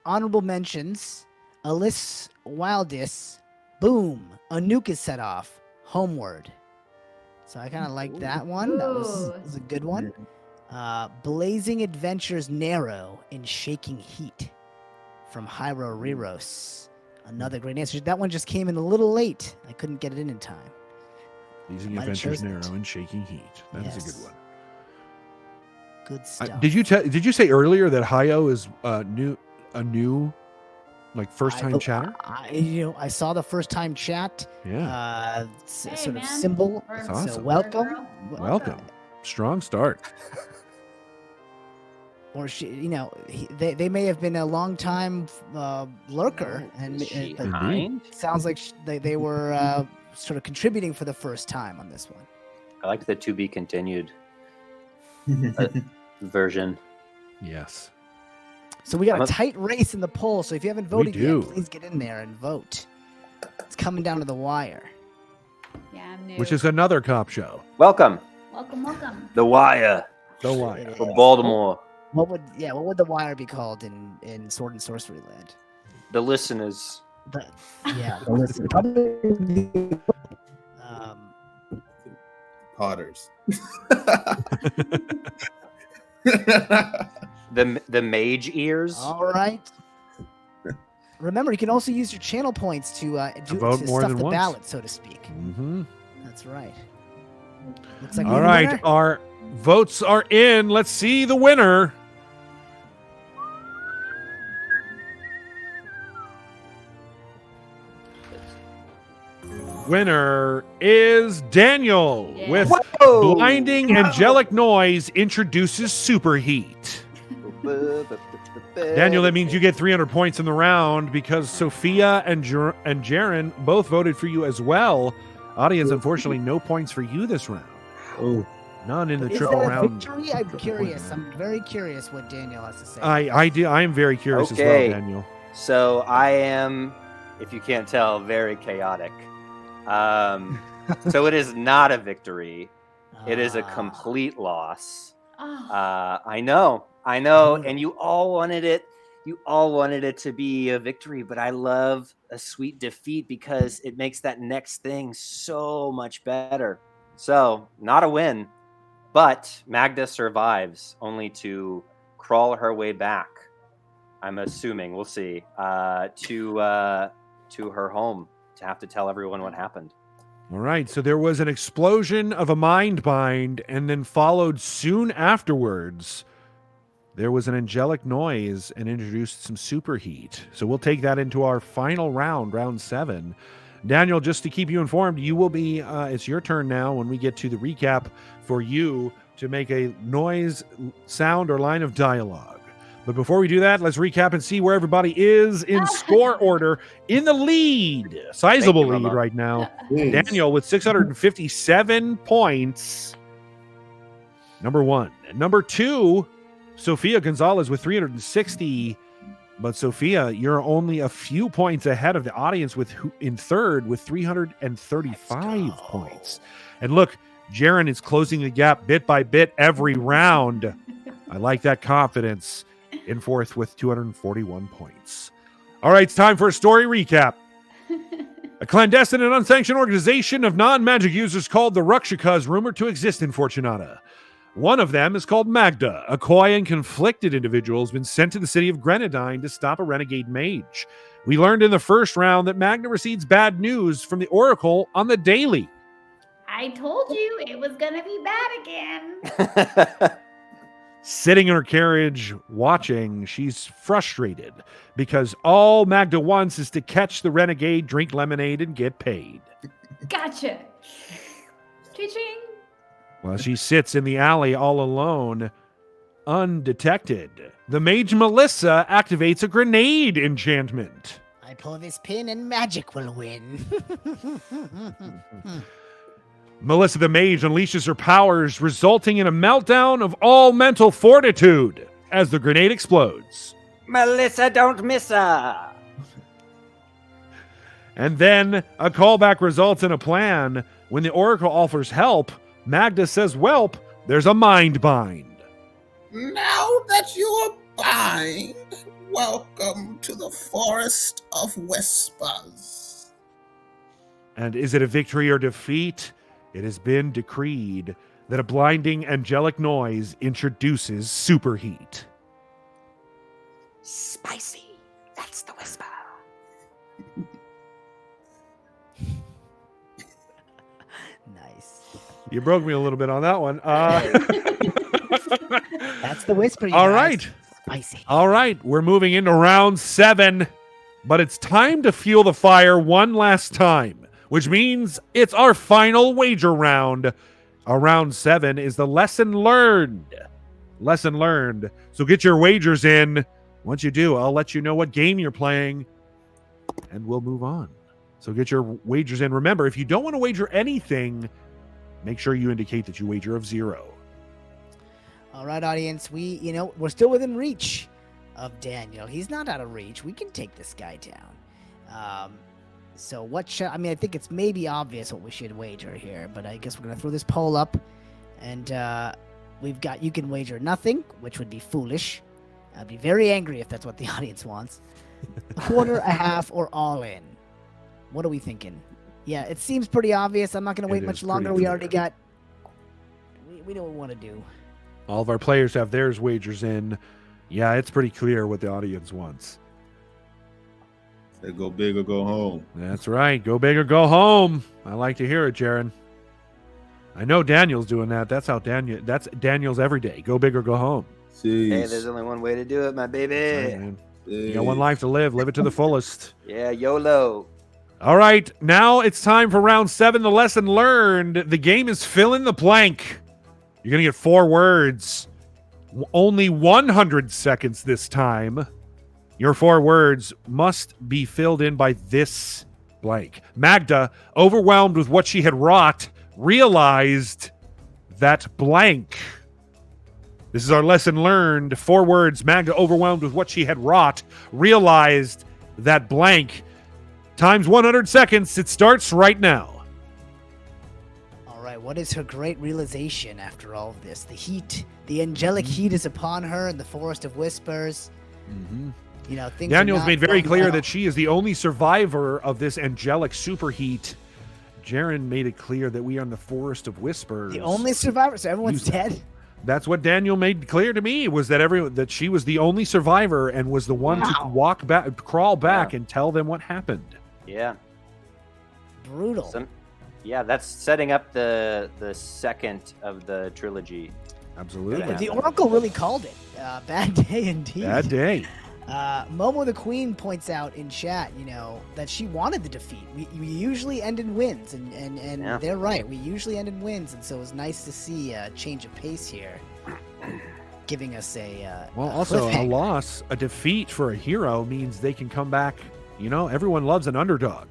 honorable mentions. Alyss Wildis, boom, a nuke is set off. Homeward. So I kind of liked that one. That was a good one. Blazing Adventures Narrow in Shaking Heat from Hyro Riros. Another great answer. That one just came in a little late. I couldn't get it in time. Blazing Might have Adventures chosen it. Narrow and Shaking Heat. That is a Yes. good one. Good stuff. Did you say earlier that Hayo is a new like first time chatter? I saw the first time chat. Yeah. Hey, Sort of man. symbol. Or- That's So awesome. welcome. Girl. Welcome. Strong start. Or they may have been a long time lurker, and Is she but behind? it sounds like they were sort of contributing for the first time on this one. I like the to be continued version. Yes. So we got I'm a a- tight race in the poll. So if you haven't voted do. yet, please get in there and vote. It's coming down to the wire. Yeah, I'm new. Which is another cop show. Welcome, welcome. The Wire The Wire. It for is. Baltimore. What would the wire be called in Sword and Sorcery Land? The listeners. The listen. Probably, Potters. The mage ears. all right. Remember, you can also use your channel points to vote more stuff than the once. ballot, so to speak. Mm-hmm. That's right. Looks like we All have a right. winner. Our votes are in. Let's see the winner. Winner is Daniel Yeah. with Whoa! blinding angelic noise introduces superheat. Daniel, that means you get 300 points in the round because Sofia and Jaaron both voted for you as well. Audience, unfortunately, no points for you this round. Oh, None in the Is triple that a round. victory? I'm curious. I'm very curious what Daniel has to say. I am very curious Okay. as well, Daniel. So I am, if you can't tell, very chaotic. So it is not a victory. It is a Ah. complete loss. Oh, I know, Brutal. and you all wanted it. You all wanted it to be a victory, but I love a sweet defeat because it makes that next thing so much better. So not a win, but Magda survives, only to crawl her way back. I'm assuming we'll see to her home to have to tell everyone what happened. All right, so there was an explosion of a mind bind, and then followed soon afterwards, there was an angelic noise and introduced some superheat. So we'll take that into our final round, round 7. Daniel, just to keep you informed, you will be, it's your turn now when we get to the recap for you to make a noise, sound, or line of dialogue. But before we do that, let's recap and see where everybody is in score order in the lead. Sizable Thank you, lead Mama. right now. please. Daniel with 657 points. Number 1. Number 2, Sofia Gonzalez with 360. But Sophia, you're only a few points ahead of the audience in third with 335 points. And look, Jaaron is closing the gap bit by bit every round. I like that confidence. In fourth with 241 points. All right, it's time for a story recap. A clandestine and unsanctioned organization of non-magic users called the Rakshaka is rumored to exist in Fortunata. One of them is called Magda. A coy and conflicted individual has been sent to the city of Grenadine to stop a renegade mage. We learned in the first round that Magda receives bad news from the Oracle on the daily. I told you it was gonna be bad again. Sitting in her carriage, watching, she's frustrated because all Magda wants is to catch the renegade, drink lemonade, and get paid. Gotcha. Ching. While she sits in the alley all alone, undetected, the mage Melissa activates a grenade enchantment. I pull this pin and magic will win. Melissa the mage unleashes her powers, resulting in a meltdown of all mental fortitude as the grenade explodes. Melissa, don't miss her. And then a callback results in a plan. When the Oracle offers help, Magda says, "Welp, there's a mind bind." Now that you're bind, welcome to the Forest of Whispers. And is it a victory or defeat? It has been decreed that a blinding angelic noise introduces superheat. Spicy. That's the whisper. Nice. You broke me a little bit on that one. That's the whisper. All right. Spicy. All right. We're moving into round 7, but it's time to fuel the fire one last time, which means it's our final wager round. Round 7 is the lesson learned. Lesson learned. So get your wagers in. Once you do, I'll let you know what game you're playing, and we'll move on. So get your wagers in. Remember, if you don't want to wager anything, make sure you indicate that you wager of 0. All right, audience. We're still within reach of Daniel. He's not out of reach. We can take this guy down. So I think it's maybe obvious what we should wager here, but I guess we're going to throw this poll up, and you can wager nothing, which would be foolish. I'd be very angry if that's what the audience wants. Quarter, a half, or all in. What are we thinking? Yeah, it seems pretty obvious. I'm not going to wait much longer. We already got... We know what we want to do. All of our players have theirs wagers in. Yeah, it's pretty clear what the audience wants. Say go big or go home. That's right. Go big or go home. I like to hear it, Jaaron. I know Daniel's doing that. That's Daniel's every day. Go big or go home. Jeez. Hey, there's only one way to do it, my baby. Right, man. You got one life to live. Live it to the fullest. Yeah, YOLO. All right. Now it's time for round 7. The lesson learned. The game is fill in the blank. You're going to get 4 words. Only 100 seconds this time. Your 4 words must be filled in by this blank. Magda, overwhelmed with what she had wrought, realized that blank. This is our lesson learned. 4 words. Magda, overwhelmed with what she had wrought, realized that blank. Times 100 seconds. It starts right now. All right, what is her great realization after all of this? The heat, the angelic heat is upon her in the Forest of Whispers. Mm-hmm. Things Daniel's made very clear well. that she is the only survivor of this angelic superheat. Jaaron made it clear that we are in the Forest of Whispers. The only survivor, so everyone's dead? That's what Daniel made clear to me, was that she was the only survivor and was the one to crawl back and tell them what happened. Yeah. Brutal. That's setting up the second of the trilogy. Absolutely. The Oracle really called it. Bad day indeed. Bad day. Momo the Queen points out in chat, that she wanted the defeat. We usually end in wins, and they're right. We usually end in wins, and so it was nice to see a change of pace here, giving us also a loss, a defeat for a hero means they can come back. Everyone loves an underdog,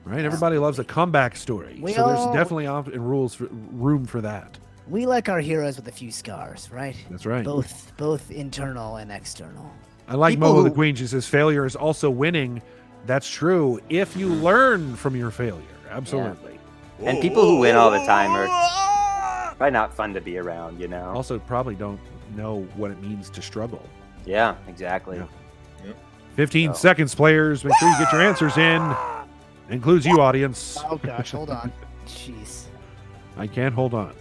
right? Everybody loves a comeback story. There's definitely room for that. We like our heroes with a few scars, right? That's right. Both internal and external. I like People Momo the who- Queen. She says failure is also winning. That's true if you learn from your failure. Absolutely. And people who win all the time are probably not fun to be around, you know? Also, probably don't know what it means to struggle. Yeah, exactly. Yeah. 15 Oh. seconds, players. Make sure you get your answers in. Includes you, audience. Oh gosh, hold on. Jeez. I can't hold on.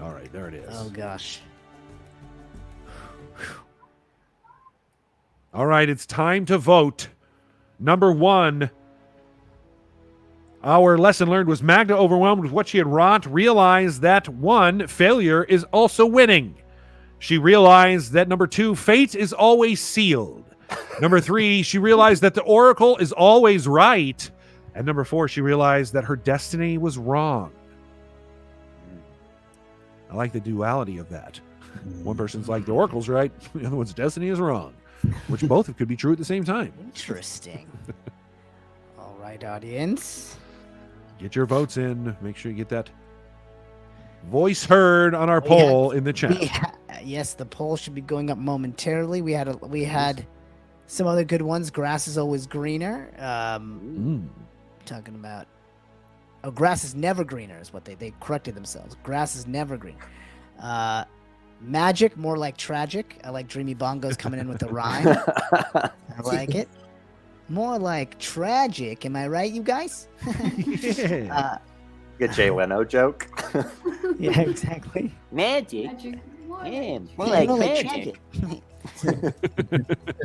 All right, there it is. Oh gosh. All right, it's time to vote. Number 1. Our lesson learned was Magda, overwhelmed with what she had wrought, realized that 1, failure is also winning. She realized that number 2, fate is always sealed. Number 3, she realized that the oracle is always right. And number 4, she realized that her destiny was wrong. I like the duality of that. One person's like, the oracle's right. The other one's destiny is wrong. Which both could be true at the same time. Interesting. All right, audience. Get your votes in. Make sure you get that voice heard on our poll in the chat. Yes, the poll should be going up momentarily. We had some other good ones. Grass is always greener. Talking about grass is never greener is what they corrected themselves. Grass is never green. Magic, more like tragic. I like Dreamy Bongos coming in with the rhyme. I like it. More like tragic. Am I right, you guys? Yeah. Good Jay Leno joke. Yeah, exactly. Magic. Magic. What? Yeah, more Yeah, like more like magic.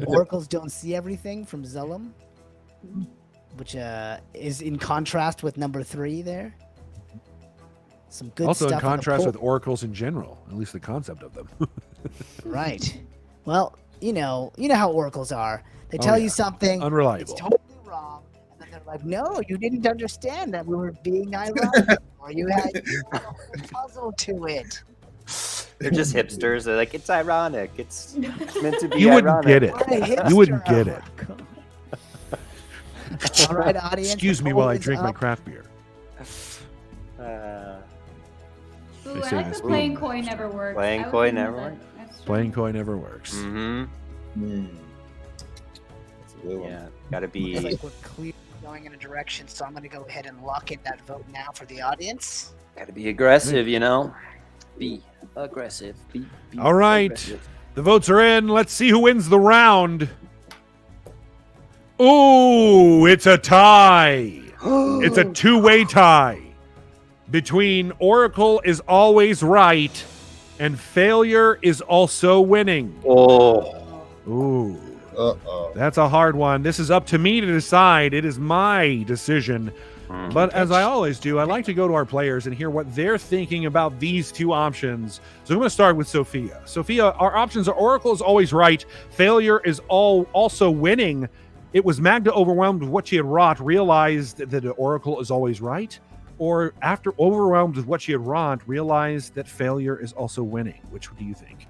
Oracles don't see everything from Zellum, which is in contrast with number 3 there. Some good Also, stuff. in on the contrast poll. with oracles in general, at least the concept of them. Right. Well, you know how oracles are. They tell yeah. you something, Unreliable. it's totally wrong, and then they're like, "No, you didn't understand that we were being ironic, or you had a puzzle to it." They're just hipsters. They're like, it's ironic. It's meant to be You wouldn't ironic. get it. What a hipster You wouldn't get it. oracle. All right, audience. Excuse the me poll while I is drink my up. craft beer. Ooh, They I say like this the playing room. coin never works. Playing I would coin agree never with that. works. That's true. Playing coin never works. Mm-hmm. That's a good one. Yeah, gotta Looks be. like we're clearly going in a direction, so I'm going to go ahead and lock in that vote now for the audience. Gotta be aggressive, you know. Be aggressive. Be All right. aggressive. The votes are in. Let's see who wins the round. Ooh, it's a tie. It's a two-way tie between Oracle is always right and failure is also winning. Oh. Ooh, Uh-oh. that's a hard one. This is up to me to decide. It is my decision. But as I always do, I like to go to our players and hear what they're thinking about these two options. So I'm going to start with Sophia. Sophia, our options are Oracle is always right. Failure is also winning. It was Magda, overwhelmed with what she had wrought, realized that the Oracle is always right. Or after overwhelmed with what she had wrought, realized that failure is also winning. Which do you think?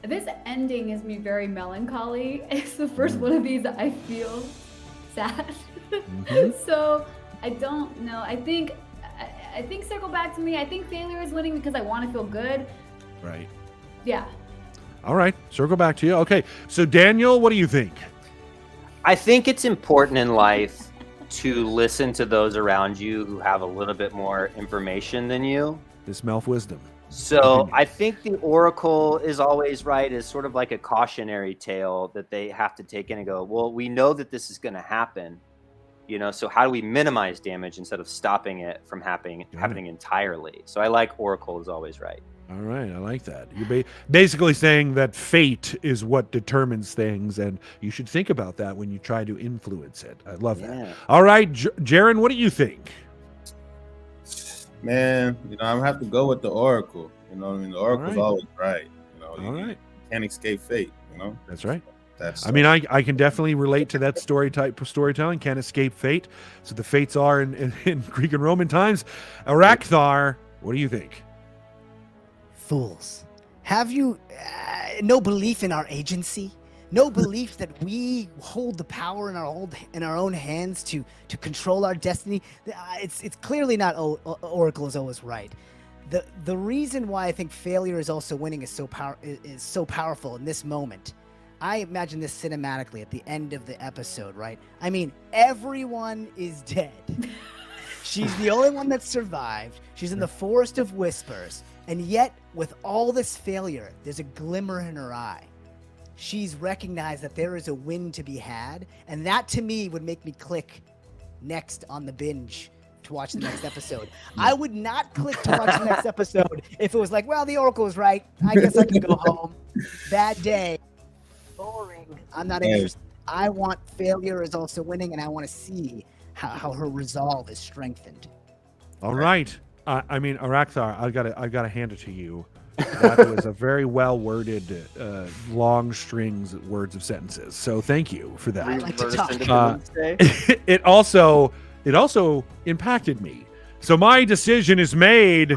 This ending is me very melancholy. It's the first one of these that I feel sad. Mhm. So I don't know. I think circle back to me. I think failure is winning because I want to feel good. Right. Yeah. All right. Circle back to you. Okay. So Daniel, what do you think? I think it's important in life to listen to those around you who have a little bit more information than you. This Melf wisdom. So I think the Oracle is always right is sort of like a cautionary tale that they have to take in and go, well, we know that this is going to happen, you know, so how do we minimize damage instead of stopping it from happening entirely? So I like Oracle is always right. All right, I like that. You're basically saying that fate is what determines things, and you should think about that when you try to influence it. I love that. Yeah. All right, Jaaron, what do you think? Man, I'm gonna have to go with the Oracle. You know what I mean? The Oracle's right. always right. You All right, can't escape fate, that's right. That's I mean, I can definitely relate to that type of storytelling. Can't escape fate. So the fates are in Greek and Roman times. Arakthar, what do you think? Fools. Have you no belief in our agency? No belief that we hold the power in our own hands to control our destiny? It's clearly not Oracle is always right. The reason why I think failure is also winning is so powerful in this moment. I imagine this cinematically at the end of the episode, right? I mean, everyone is dead. She's the only one that survived. She's in the Forest of Whispers. And yet, with all this failure, there's a glimmer in her eye. She's recognized that there is a win to be had. And that, to me, would make me click next on the binge to watch the next episode. I would not click to watch the next episode if it was like, well, the Oracle was right. I guess I can go home. Bad day. Boring. I'm not interested. I want failure is also winning, and I want to see how her resolve is strengthened. All right. I mean, Araxar, I gotta hand it to you. That was a very well worded, long strings words of sentences. So thank you for that. I like to talk. It also impacted me. So my decision is made.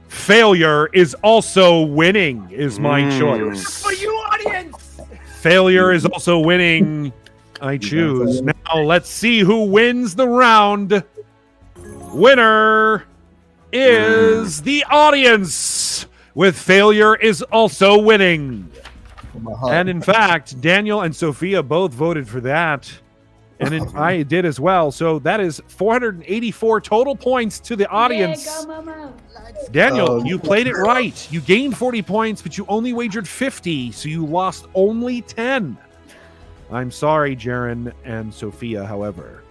Failure is also winning is my choice. For you, audience. Failure is also winning. I choose. Now let's see who wins the round. Winner is the audience, with failure is also winning. And in fact, Daniel and Sofia both voted for that. And I did as well. So that is 484 total points to the audience. Yay, go, Momo. Daniel, you played it right. You gained 40 points, but you only wagered 50, so you lost only 10. I'm sorry, Jaaron and Sofia, however.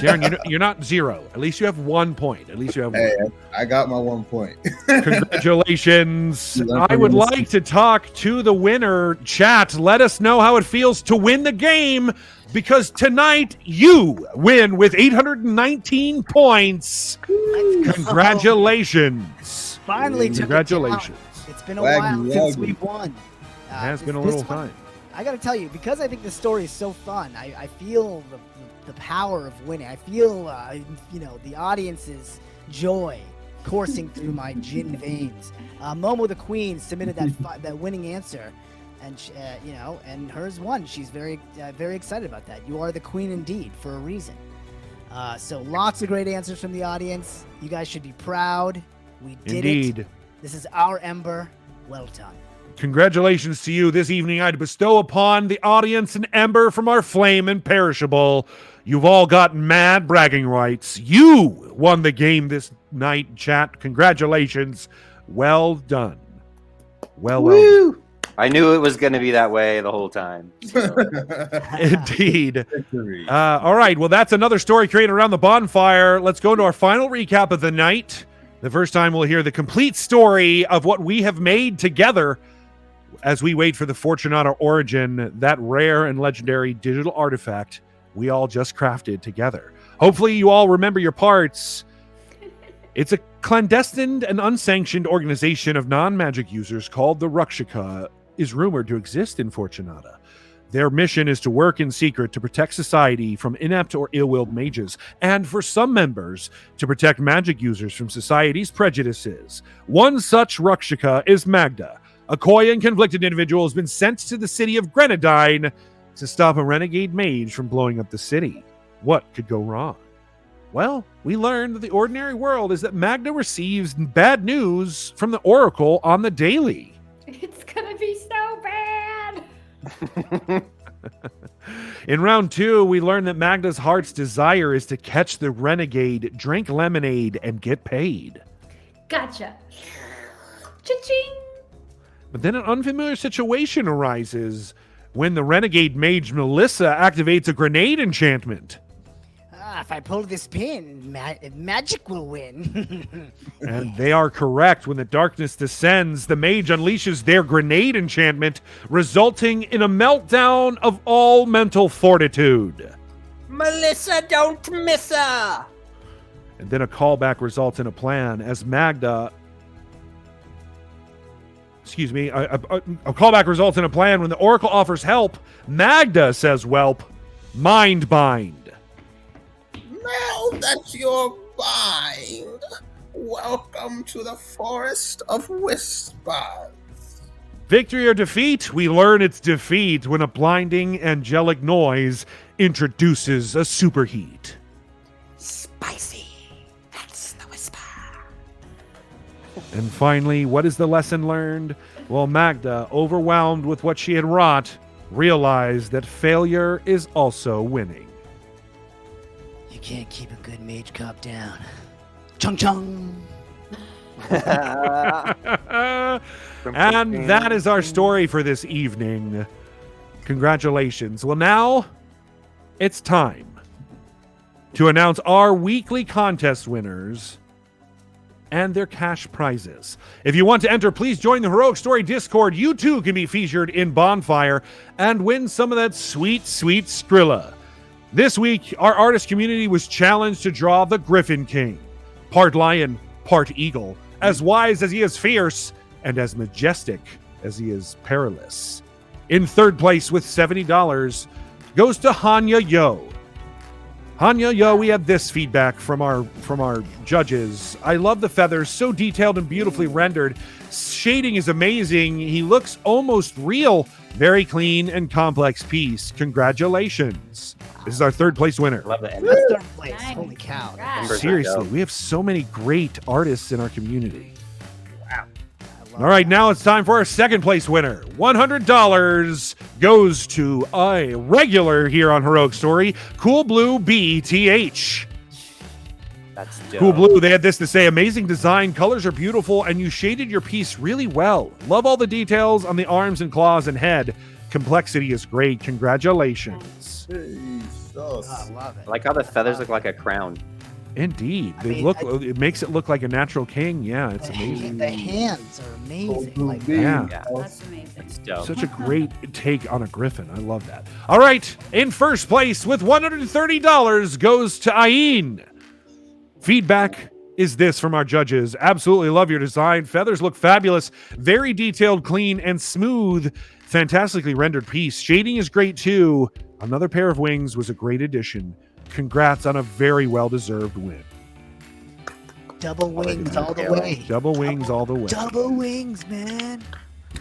Jaaron, you're not zero. At least you have 1 point. At least you have one. Hey, I got my 1 point. Congratulations. I would like to talk to the winner. Chat, let us know how it feels to win the game, because tonight you win with 819 points. Congratulations. Finally took Congratulations. it down. It's been a while since we've won. It has been a little time. I got to tell you, because I think the story is so fun, I feel the power of winning. I feel, the audience's joy coursing through my gin veins. Momo the Queen submitted that winning answer, and and hers won. She's very excited about that. You are the queen indeed, for a reason. So lots of great answers from the audience. You guys should be proud. We did it. This is our Ember. Well done. Congratulations to you. This evening I'd bestow upon the audience an ember from our flame imperishable. You've all got mad bragging rights. You won the game this night, chat. Congratulations. Well done. Well done. I knew it was going to be that way the whole time. So. Indeed. All right. Well, that's another story created around the bonfire. Let's go to our final recap of the night. The first time we'll hear the complete story of what we have made together as we wait for the Fortunata Origin, that rare and legendary digital artifact we all just crafted together. Hopefully you all remember your parts. It's a clandestine and unsanctioned organization of non-magic users called the Rakshaka is rumored to exist in Fortunata. Their mission is to work in secret to protect society from inept or ill-willed mages, and for some members, to protect magic users from society's prejudices. One such Rakshaka is Magda. A coy and conflicted individual has been sent to the city of Grenadine to stop a renegade mage from blowing up the city. What could go wrong? Well, we learned that the ordinary world is that Magda receives bad news from the Oracle on the daily. It's gonna be so bad. In round 2, we learned that Magda's heart's desire is to catch the renegade, drink lemonade, and get paid. Gotcha. Cha-ching. But then an unfamiliar situation arises when the renegade mage Melissa activates a grenade enchantment. If I pull this pin, magic will win. And they are correct. When the darkness descends, the mage unleashes their grenade enchantment, resulting in a meltdown of all mental fortitude. Melissa, don't miss her! And then a callback results in a plan as Magda... Excuse me. A callback results in a plan when the Oracle offers help. Magda says, "Welp, mind bind." Now that you're bind, welcome to the Forest of Whispers. Victory or defeat? We learn it's defeat when a blinding angelic noise introduces a superheat. Spicy. That's the whisper. And finally, what is the lesson learned? Well, Magda, overwhelmed with what she had wrought, realized that failure is also winning. You can't keep a good mage cop down. Chung chung. And that is our story for this evening. Congratulations. Well, now it's time to announce our weekly contest winners and their cash prizes. If you want to enter, please join the Heroic Story Discord. You too can be featured in Bonfire and win some of that sweet, sweet Skrilla. This week, our artist community was challenged to draw the Griffin King. Part lion, part eagle, as wise as he is fierce, and as majestic as he is perilous. In third place with $70 goes to Hanya Yo. Hanya Yo, we had this feedback from our judges. I love the feathers, so detailed and beautifully rendered. Shading is amazing. He looks almost real. Very clean and complex piece. Congratulations. This is our third place winner. Love the end. That's third place. Nice. Holy cow. Congrats. Seriously, we have so many great artists in our community. I love All right, now it's time for our second place winner. $100 goes to a regular here on Heroic Story, Cool Blue BTH. That's dope. Cool Blue, they had this to say: amazing design, colors are beautiful, and you shaded your piece really well. Love all the details on the arms and claws and head. Complexity is great. Congratulations. I love it. I like how the feathers look like a crown. Indeed. I They mean, look it makes it look like a natural king. Yeah, it's amazing. The hands are amazing. Cool Like, Blue Yeah. Yeah. That's amazing. It's dope. Such a great take on a griffin. I love that. All right, in first place with $130 goes to Ayin. Feedback is this from our judges. Absolutely love your design. Feathers look fabulous. Very detailed, clean, and smooth. Fantastically rendered piece. Shading is great too. Another pair of wings was a great addition. Congrats on a very well-deserved win. double wings all the way. Double wings all the way. Double wings, man.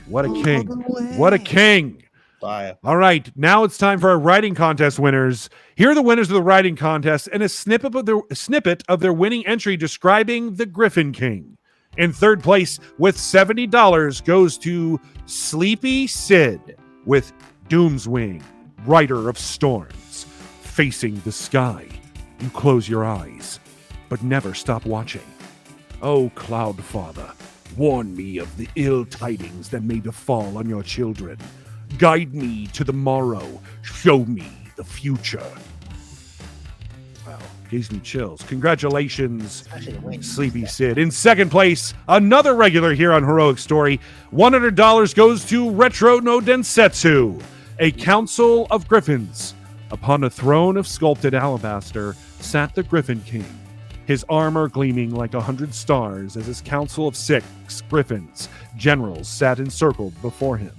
What a all king. the way. What a king. Fire. All right, now it's time for our writing contest winners. Here are the winners of the writing contest and a snippet of their winning entry describing the Griffin King. In third place with $70 goes to Sleepy Sid with Doomswing, Rider of Storms. Facing the sky, you close your eyes, but never stop watching. O Cloud Father, warn me of the ill tidings that may befall on your children. Guide me to the morrow. Show me the future. Wow, gives me chills. Congratulations, Especially the wings. Sleepy Sid. In second place, another regular here on Heroic Story. $100 goes to Retro no Densetsu, a council of griffins. Upon a throne of sculpted alabaster sat the Griffin King, his armor gleaming like 100 stars as his council of 6 griffins, generals, sat encircled before him.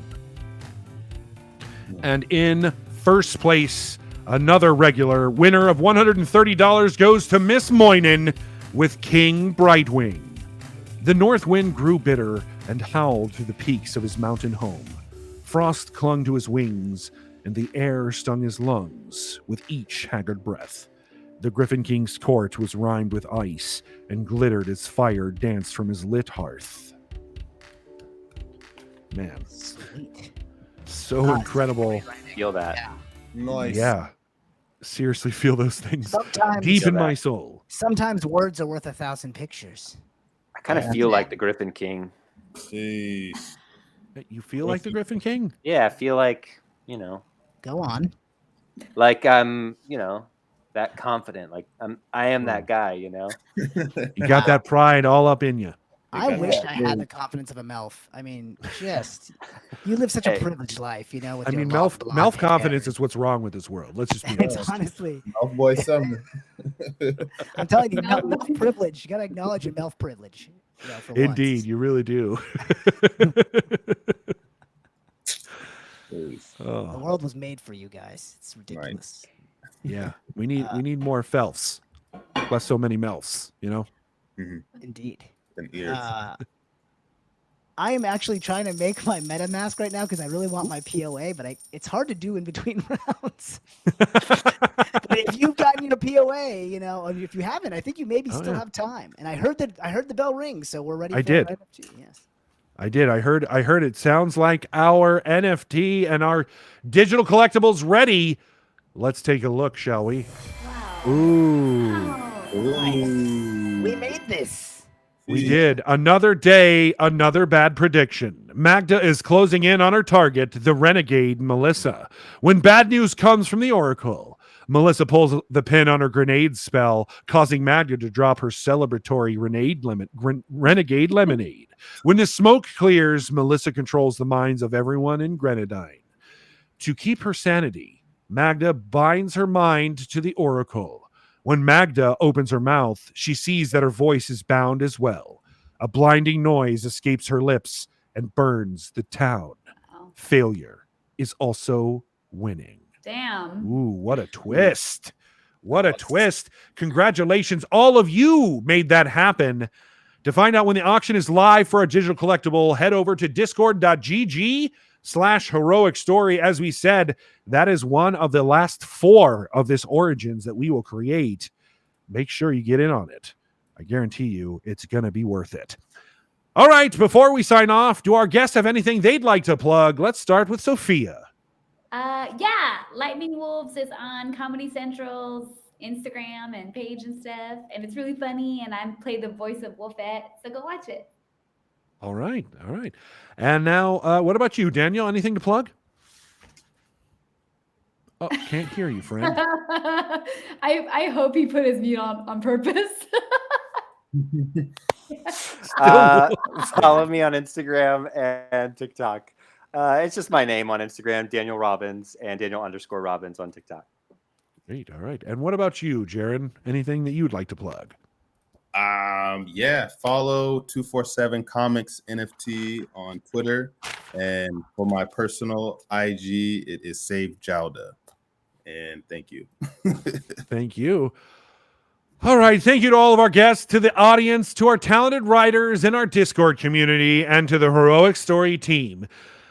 And in first place, another regular winner of $130 goes to Miss Moynin with King Brightwing. The north wind grew bitter and howled through the peaks of his mountain home. Frost clung to his wings, and the air stung his lungs with each haggard breath. The Griffin King's court was rimed with ice and glittered as fire danced from his lit hearth. Man, Sweet. so incredible. Feel that. Nice. Yeah. Seriously feel those things Sometimes, deep in that. my soul. sometimes words are worth 1,000 pictures. I kind of feel like the Griffin King. Jeez. You feel like the Griffin King? Yeah, I feel like, Go on. like I'm, that confident. Like I am that guy, You got that pride all up in you. I Okay. wish I had the confidence of a Melf. I mean, you live such a Hey. privileged life, with I your mean, long Melf blonde hair. confidence is what's wrong with this world. Let's just be It's honest. honestly, Mouth boy summer. I'm telling you, Melf privilege. You gotta acknowledge your Melf privilege. For Indeed, once. you really do. The Oh, world was made for you guys. It's ridiculous. yeah, we need more Felfs. Less so many Melfs, Indeed. And ears. I am actually trying to make my MetaMask right now because I really want my POA, but it's hard to do in between rounds. But if you've gotten your POA, and if you haven't, I think you maybe still yeah. have time. And I heard the bell ring, so we're ready. I for did. Our NFT. Yes. I did. I heard it sounds like our NFT and our digital collectibles ready. Let's take a look, shall we? Wow. Ooh. Nice. We made this. We did. Another day, another bad prediction. Magda is closing in on her target, the renegade Melissa. When bad news comes from the Oracle, Melissa pulls the pin on her grenade spell, causing Magda to drop her celebratory renegade lemonade. When the smoke clears, Melissa controls the minds of everyone in Grenadine. To keep her sanity, Magda binds her mind to the Oracle. When Magda opens her mouth, she sees that her voice is bound as well. A blinding noise escapes her lips and burns the town. Oh. Failure is also winning. Damn. Ooh, what a twist. What a twist. Congratulations. All of you made that happen. To find out when the auction is live for a digital collectible, head over to discord.gg/heroic story. As we said, that is one of the last 4 of this Origins that we will create. Make sure you get in on it. I guarantee you it's going to be worth it. All right, before we sign off, do our guests have anything they'd like to plug? Let's start with Sofia. Yeah, Lightning Wolves is on Comedy Central's Instagram and page and stuff, and it's really funny, and I play the voice of Wolfette, so go watch it. All right. And now, what about you, Daniel? Anything to plug? Oh, can't hear you, friend. I hope he put his mute on purpose. Follow me on Instagram and TikTok. It's just my name on Instagram, Daniel Robbins, and Daniel_Robbins on TikTok. Great. All right. And what about you, Jaaron? Anything that you'd like to plug? Yeah, follow 247 Comics NFT on Twitter, and for my personal IG, it is Save Jowda. And thank you. Thank you. All right. Thank you to all of our guests, to the audience, to our talented writers in our Discord community, and to the Heroic Story team.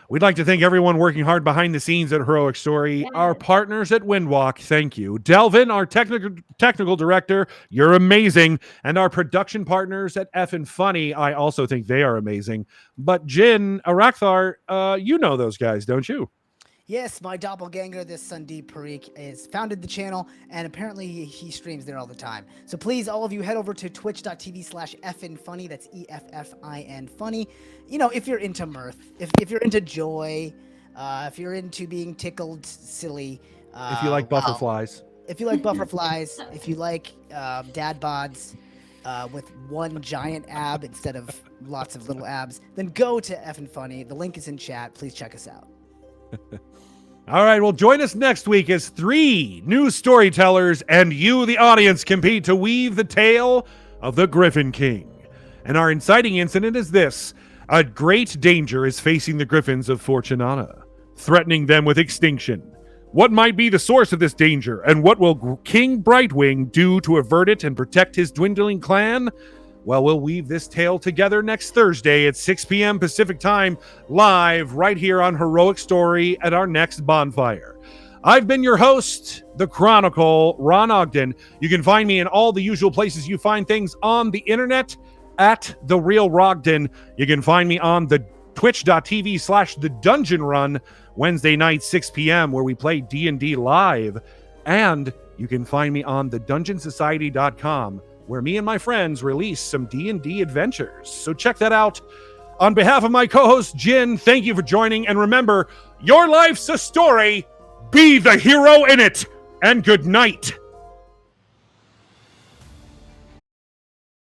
We'd like to thank everyone working hard behind the scenes at Heroic Story. Yes. Our partners at Windwalk, thank you. Delvin, our technical director, you're amazing. And our production partners at Effin Funny, I also think they are amazing. But Jin, Arakthar, you know those guys, don't you? Yes, my doppelganger, this Sandeep Parikh, is founded the channel, and apparently he streams there all the time. So please, all of you, head over to twitch.tv/effinfunny. That's EFFIN funny. If you're into mirth, if you're into joy, if you're into being tickled silly. If you like butterflies. If you like butterflies, if you like dad bods with one giant ab instead of lots of little abs, then go to Effin Funny. The link is in chat. Please check us out. All right, well, join us next week as 3 new storytellers and you, the audience, compete to weave the tale of the Griffin King. And our inciting incident is this. A great danger is facing the Griffins of Fortunata, threatening them with extinction. What might be the source of this danger, and what will King Brightwing do to avert it and protect his dwindling clan? Well, we'll weave this tale together next Thursday at 6 p.m. Pacific Time, live right here on Heroic Story at our next bonfire. I've been your host, the Chronicle, Ron Ogden. You can find me in all the usual places you find things on the internet, at The Real Rogden. You can find me on the twitch.tv/The Dungeon Run, Wednesday night, 6 p.m., where we play D&D live. And you can find me on thedungeonsociety.com, where me and my friends release some D&D adventures. So check that out. On behalf of my co-host, Jin, thank you for joining. And remember, your life's a story. Be the hero in it. And good night.